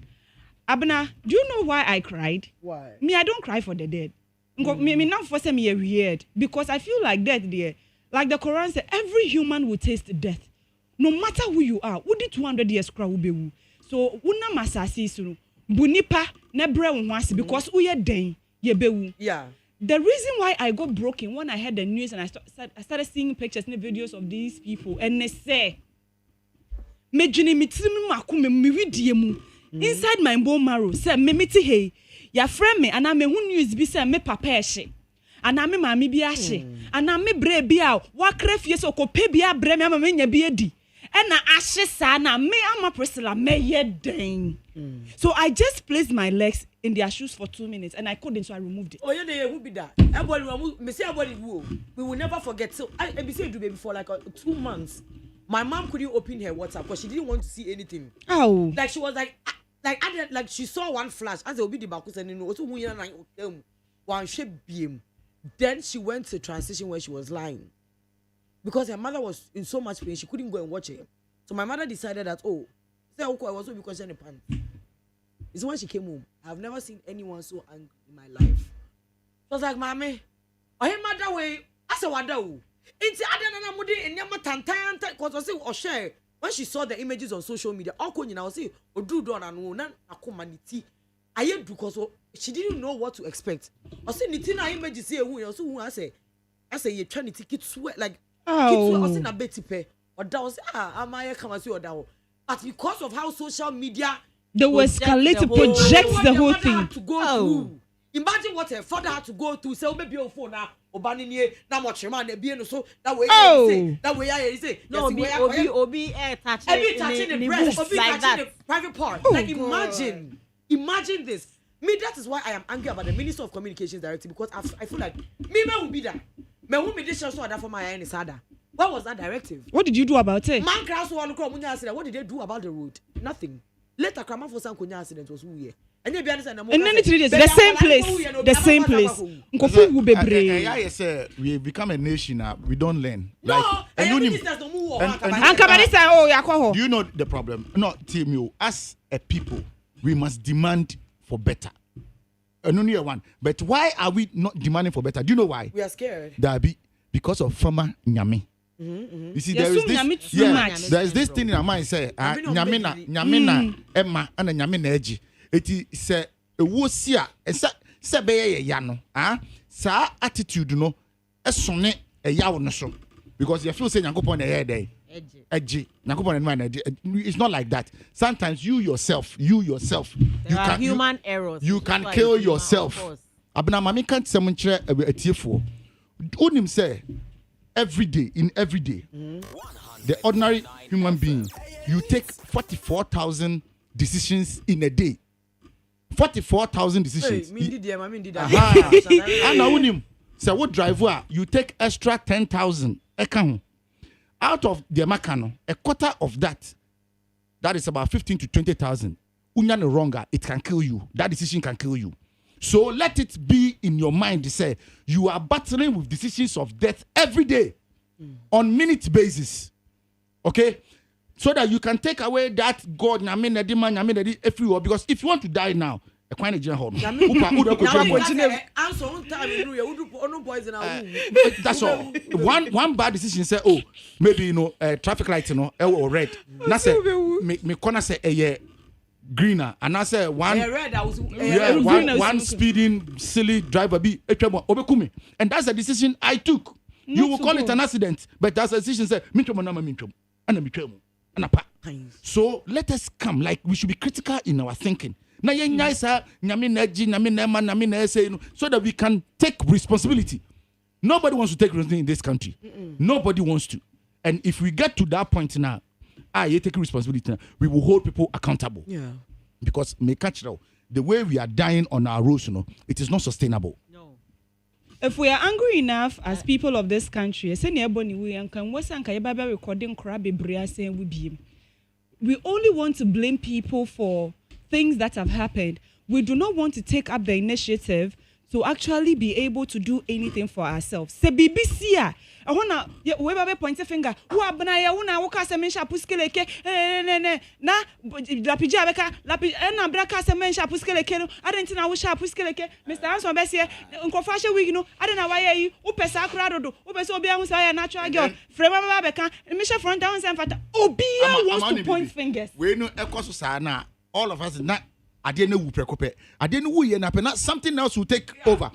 [SPEAKER 3] Abna, do you know why I cried?
[SPEAKER 1] Why?
[SPEAKER 3] Me, I don't cry for the dead. Me not for some year weird because I feel like death there. Like the Quran said, every human will taste death. No matter who you are, would it 200 years cry will be. So una masasi sunu bunipa nebre unwasi because uye den yebewu.
[SPEAKER 1] Yeah.
[SPEAKER 3] The reason why I got broken when I heard the news and I started seeing pictures and videos of these people and they say mejini mitimi makume miwidiemu inside my bone marrow say me miti hey ya friend me and me hu news bi say me papa ehye and me mami bi ahye and me bre bi a wa kra fie so ko pe bi abre me ama me nya bi edi. And na me ama Priscilla me den. So I just placed my legs in their shoes for 2 minutes and I couldn't, so I removed it.
[SPEAKER 1] Oh yeah, they will be that. We will never forget. So I be saying to baby for like 2 months. My mom couldn't open her WhatsApp because she didn't want to see anything.
[SPEAKER 3] Oh.
[SPEAKER 1] Like she was like she saw one flash as they be the bakus and also one shape beam. Then she went to transition where she was lying. Because her mother was in so much pain, she couldn't go and watch it. So my mother decided that, I was so because in the pan. It's when she came home. I've never seen anyone so angry in my life. She was like, Mommy, I mother way. I said, what do? It's Adana Mudi and Yama Tantan, because I say, or share. When she saw the images on social media, all could you say, or do don and one, a community. I had because she didn't know what to expect. I said, Nitina images here, who also I say, you're trying to take it sweat like.
[SPEAKER 3] Oh.
[SPEAKER 1] But because of how social media
[SPEAKER 3] they were escalate to project the whole thing.
[SPEAKER 1] To go through. Imagine what her father had to go through. Say, maybe your phone now, Obani, now much man, so that way, that way, I say,
[SPEAKER 4] no, Obi, touching
[SPEAKER 1] the breast, Obi
[SPEAKER 4] like
[SPEAKER 1] touching the private part. Like, imagine this. Me, that is why I am angry about the Minister of Communications Director because I feel like me will be that. What was that directive?
[SPEAKER 3] What did you do about it?
[SPEAKER 1] Man, what did they do about the road? Nothing. Later, Krama for some accident was who here. And then
[SPEAKER 3] the same place. The same place.
[SPEAKER 2] We become a nation now. We don't learn.
[SPEAKER 1] No,
[SPEAKER 2] like,
[SPEAKER 1] do
[SPEAKER 2] you know the problem? No, team you. As a people, we must demand for better. Only one. But why are we not demanding for better? Do you know why?
[SPEAKER 1] We are scared.
[SPEAKER 2] Because of farmer Nyame. You see, there is this. There is this thing in our mind. Say, Nyame Emma, and Nyame na eji. It say a wosia. Say be yano. Sa attitude no. Esone a yawo no so. Because you feel say Nyankopon na here day. Edgy. It's not like that. Sometimes you yourself,
[SPEAKER 4] there are human errors.
[SPEAKER 2] You can kill yourself. Abna mami can't summon a tearful. Unim say every day, the ordinary human being, you take 44,000 decisions in a day. 44,000 decisions. And unim say what driver you take extra 10,000. Out of the Makano, a quarter of that is about 15 to 20,000. Unyane wronga, it can kill you. That decision can kill you. So let it be in your mind to say you are battling with decisions of death every day on minute basis. Okay? So that you can take away that God, everywhere. Because if you want to die now, that's all. One bad decision say, maybe traffic light or red. Na say me corner say greener, and I say one speeding silly driver be obekumi, and that's a decision I took. You will call it an accident, but that's a decision say So let us come, like we should be critical in our thinking. So that we can take responsibility. Nobody wants to take responsibility in this country. Nobody wants to. And if we get to that point now, you take responsibility now, we will hold people accountable.
[SPEAKER 1] Yeah.
[SPEAKER 2] Because the way we are dying on our roads, it is not sustainable.
[SPEAKER 3] No. If we are angry enough as people of this country, we only want to blame people for things that have happened. We do not want to take up the initiative to actually be able to do anything for ourselves. Se BBC I wanna we babe point finger. Who abna ya una woka se mensha puskeleke na lapiji abeka lapi na braka se mensha puskeleke no adentina wo sha puskeleke Mr. Anson besie nkofashe wig no adena waye yi wo pesa akura dodo wo pesa obi ahun say natural girl frema baba beka mensha front down say mfata obi wants to point fingers.
[SPEAKER 2] We no ekoso sa na all of us na ade na wu prekope ade no wu ye na pe na something else will take over.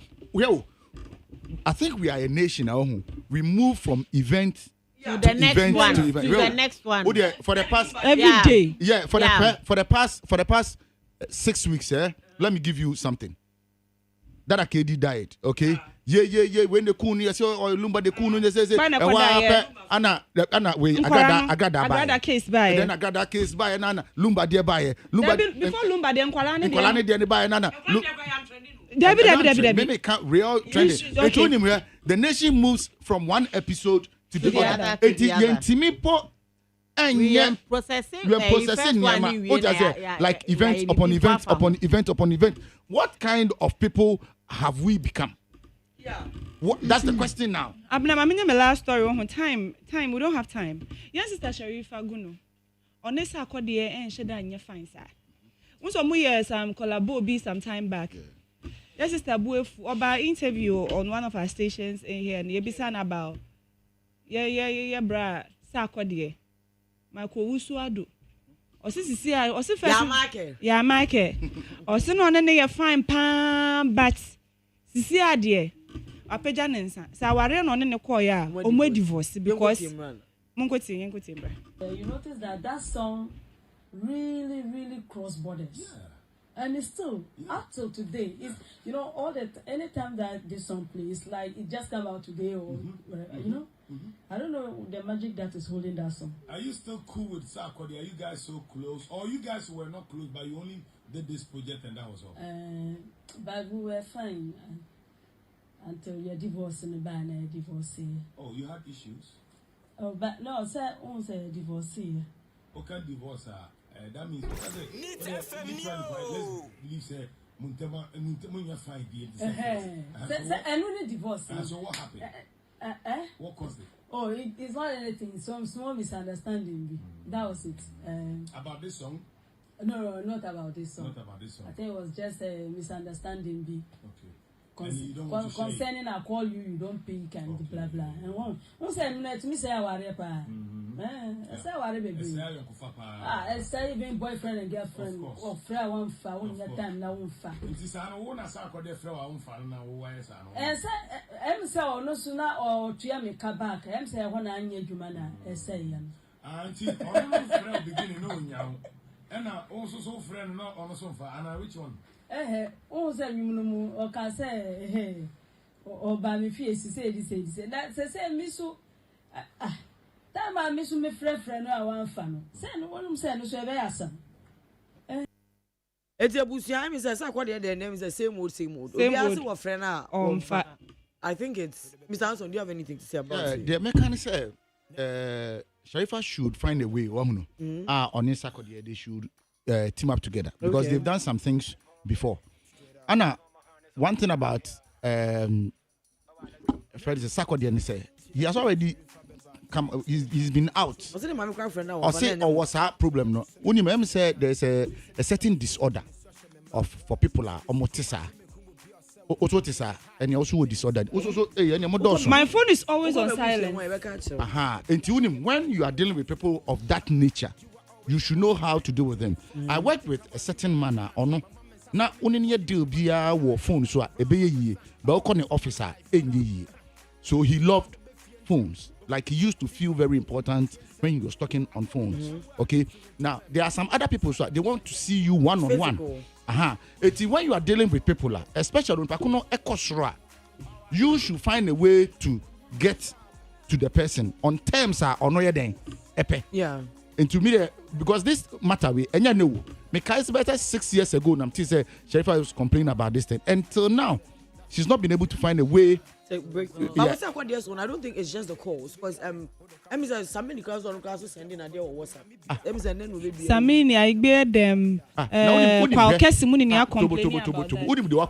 [SPEAKER 2] I think we are a nation now. We move from event
[SPEAKER 4] to the next one.
[SPEAKER 2] To the
[SPEAKER 4] next one.
[SPEAKER 2] For the past
[SPEAKER 3] every day.
[SPEAKER 2] Yeah, for the past 6 weeks, let me give you something. That ADAKABRI died, okay? Yeah. When the coon, you say, or Lumba the coon, they say, Anna, wait, I got that
[SPEAKER 3] case by.
[SPEAKER 2] Then I got that case by Anna, Lumba dear by Lumba
[SPEAKER 3] before Lumba then
[SPEAKER 2] Kwalani dear by Anna.
[SPEAKER 3] David.
[SPEAKER 2] Maybe can't real trending. The nation moves from one episode to the other.
[SPEAKER 4] We are processing
[SPEAKER 2] like events upon events upon event. What kind of people have we become?
[SPEAKER 3] Yeah.
[SPEAKER 2] That's the question now.
[SPEAKER 3] My last story on time. We don't have time. Yes, Sister Sharifa Guno. On this accordia and sheda and your fine side. Once or more years, collabo be some time back. Yes, Sister Buef about interview on one of our stations in here, and you be saying about bra Sakodie. Michael Wusuadu. Or see, or see, yeah, Michael. Or see, no, then you fine palm, but see, dear. Apejanensa. So we are on the call ya or more divorce because
[SPEAKER 9] you notice that song really cross borders. Yeah. And it's still up till today. It's all that anytime that this song plays, like it just come out today or whatever, I don't know the magic that is holding that song.
[SPEAKER 10] Are you still cool with Sarkodie? Are you guys so close? Or you guys were not close, but you only did this project and that was all?
[SPEAKER 9] But we were fine until you're divorcing the band and divorcee.
[SPEAKER 10] Oh, you had issues?
[SPEAKER 9] Oh, but no, sir, won't say divorcee.
[SPEAKER 10] Okay, divorce that means let's believe say Muntema fine
[SPEAKER 9] and only divorce.
[SPEAKER 10] So what happened? What caused it?
[SPEAKER 9] Oh, it's not anything. Some small misunderstanding. That was it.
[SPEAKER 10] About this song?
[SPEAKER 9] No, not about this song.
[SPEAKER 10] Not about this song.
[SPEAKER 9] I think it was just a misunderstanding.
[SPEAKER 10] Okay.
[SPEAKER 9] Concerning I call you don't pick and blah blah. And one say to me say I worry pa. Say I worry baby. I say even boyfriend and girlfriend or friend one fa one time na one fa.
[SPEAKER 10] It is an one as I call the friend one fa na why is an.
[SPEAKER 9] And say em say no sooner or to me come back. Em say when anya dwuma na say yam.
[SPEAKER 10] Auntie, on friend beginning no nya. And also so friend no on so fa and which one? Say you or can say or by me face say this that say me so that my miss me friend no one fan say no one say no so be asam
[SPEAKER 1] it's a busia me say Sarkodie their name is the same old obi ask what friend on fa. I think it's Mr. Anson, do you have anything to say about it?
[SPEAKER 2] The mechanic said Sharifa should find a way on Sarkodie they should team up together because they've done some things before. Anna, one thing about Fred is Sarkodie say he has already come. He's been out.
[SPEAKER 1] Was it my friend now?
[SPEAKER 2] Or was a problem? No. When you say there's a certain disorder for people are omotisa. And also disordered.
[SPEAKER 3] My phone is always on silent.
[SPEAKER 2] And when you are dealing with people of that nature, you should know how to deal with them. I work with a certain manner or no. Now, only a deal be a phone so a baby, but officer, so he loved phones. like he used to feel very important when he was talking on phones. Okay, now there are some other people so they want to see you one-on-one. It's when you are dealing with people, especially when you should find a way to get to the person on terms or no epe.
[SPEAKER 1] Yeah.
[SPEAKER 2] And to me, because this matter and you know, because better 6 years ago, Sharifa was complaining about this thing. Until now, she's not been able to find a way
[SPEAKER 1] to break through. But what's that? I don't think it's just the calls because Samini calls on class sending a day or WhatsApp.
[SPEAKER 3] Samini, I bear them.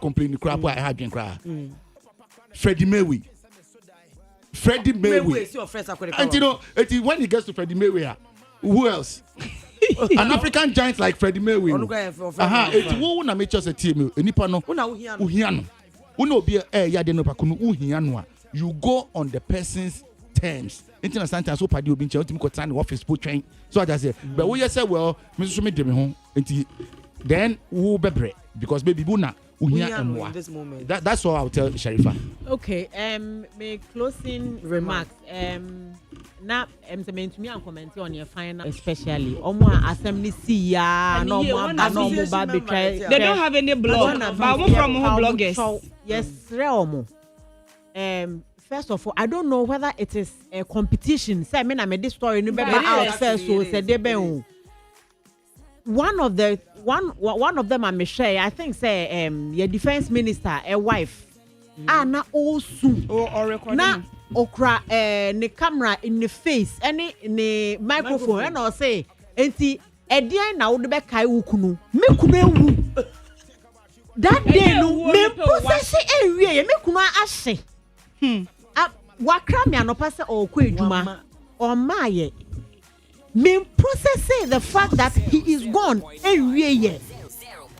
[SPEAKER 2] Complaining crap I had been cry. Freddie Mayweather. Freddie Mayweather. And you know, when he gets to Freddie Mayweather, who else? An African giant like Freddie Mayweather. It's who na make us a team. Enipano. Uhiano. Uno be yadeno pakunu uhiano. You go on the person's terms. International time so padi obi nche otimi ko tan office po train. So I just say, but we say well, me so me dem ho. Then who bebre because baby buna
[SPEAKER 1] in this moment.
[SPEAKER 2] That's all I'll tell Sharifa.
[SPEAKER 4] Okay, my closing remarks. Now, to me and comment on your final, especially assembly ya no
[SPEAKER 3] they don't have any blog, but one from bloggers.
[SPEAKER 4] Yes, Reomo. First of all, I don't know whether it is a competition. Say, I mean, I made this story. Out first, so said they one of them I'm share. I think say your defense minister, a wife. Na also na okra the camera in the face, any the microphone, and I say enti edian na wo de be kai ukunu. Me kunu ewu. That day no me process ewie me kunu ahye. Wakra me anopa se okwa edwuma. O maaye. Me processing the fact that he is gone every year.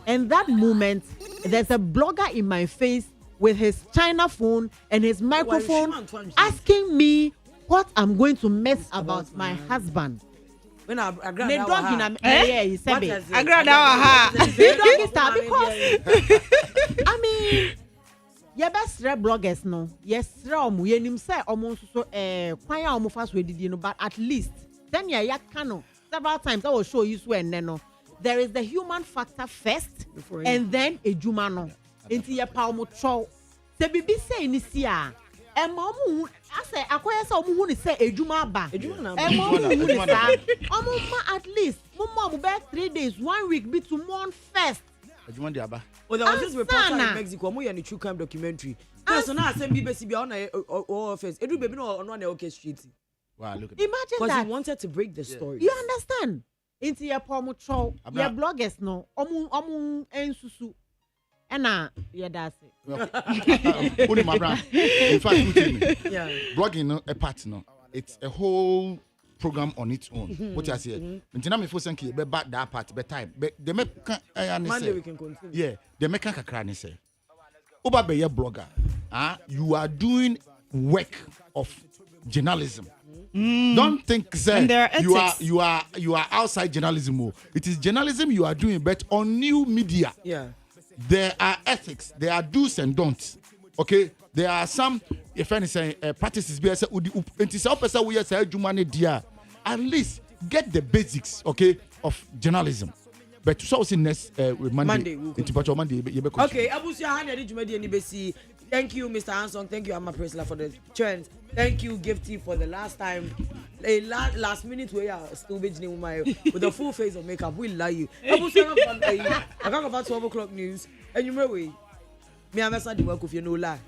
[SPEAKER 4] And that moment, there's a blogger in my face with his China phone and his microphone asking me what I'm going to mess about my husband.
[SPEAKER 1] When I
[SPEAKER 4] the dog in he said
[SPEAKER 1] because
[SPEAKER 4] I mean, your best red bloggers no. Yes, yenim say almost so kwanya omo fast we did but at least then ya kano several times I will show you so and then there is the human factor first and then a jumano into your palm troll the bibi say ni sia e mom I say akoya say omo hu ni say ejuma ba e mom hu ni sa omo ma at least mom be 3 days 1 week be to mourn first
[SPEAKER 2] ejuma di aba.
[SPEAKER 1] Well, there was this reporter in Mexico mo yani true crime documentary so now say BBC be on office edu baby no on orchestrate.
[SPEAKER 2] Wow, look at
[SPEAKER 4] imagine
[SPEAKER 1] that.
[SPEAKER 4] Because
[SPEAKER 1] he wanted to break the story.
[SPEAKER 4] You understand? Into your promo your bloggers no. Omu ensusu. Ena yeah that's
[SPEAKER 2] it. Only my brand. In fact, yeah. Blogging no a part no. It's a whole program on its own. What I say. Until me for senki be back that part be time. But they make
[SPEAKER 1] Monday we can continue.
[SPEAKER 2] Yeah, they make kakra ni say. Oba be your blogger. You are doing work of journalism. Don't think say you are outside journalism. It is journalism you are doing, but on new media.
[SPEAKER 1] Yeah.
[SPEAKER 2] There are ethics, there are do's and don'ts. Okay? There are some if anything practices be at least get the basics, okay, of journalism. But so next Monday.
[SPEAKER 1] Okay, thank you, Mr. Hanson. Thank you, Amma Presla, for the trends. Thank you, Gifty, for the last time. A last minute we are still with the full face of makeup. We love you. I talk about 12 o'clock news. And you know, me, I'm a work with you, no lie.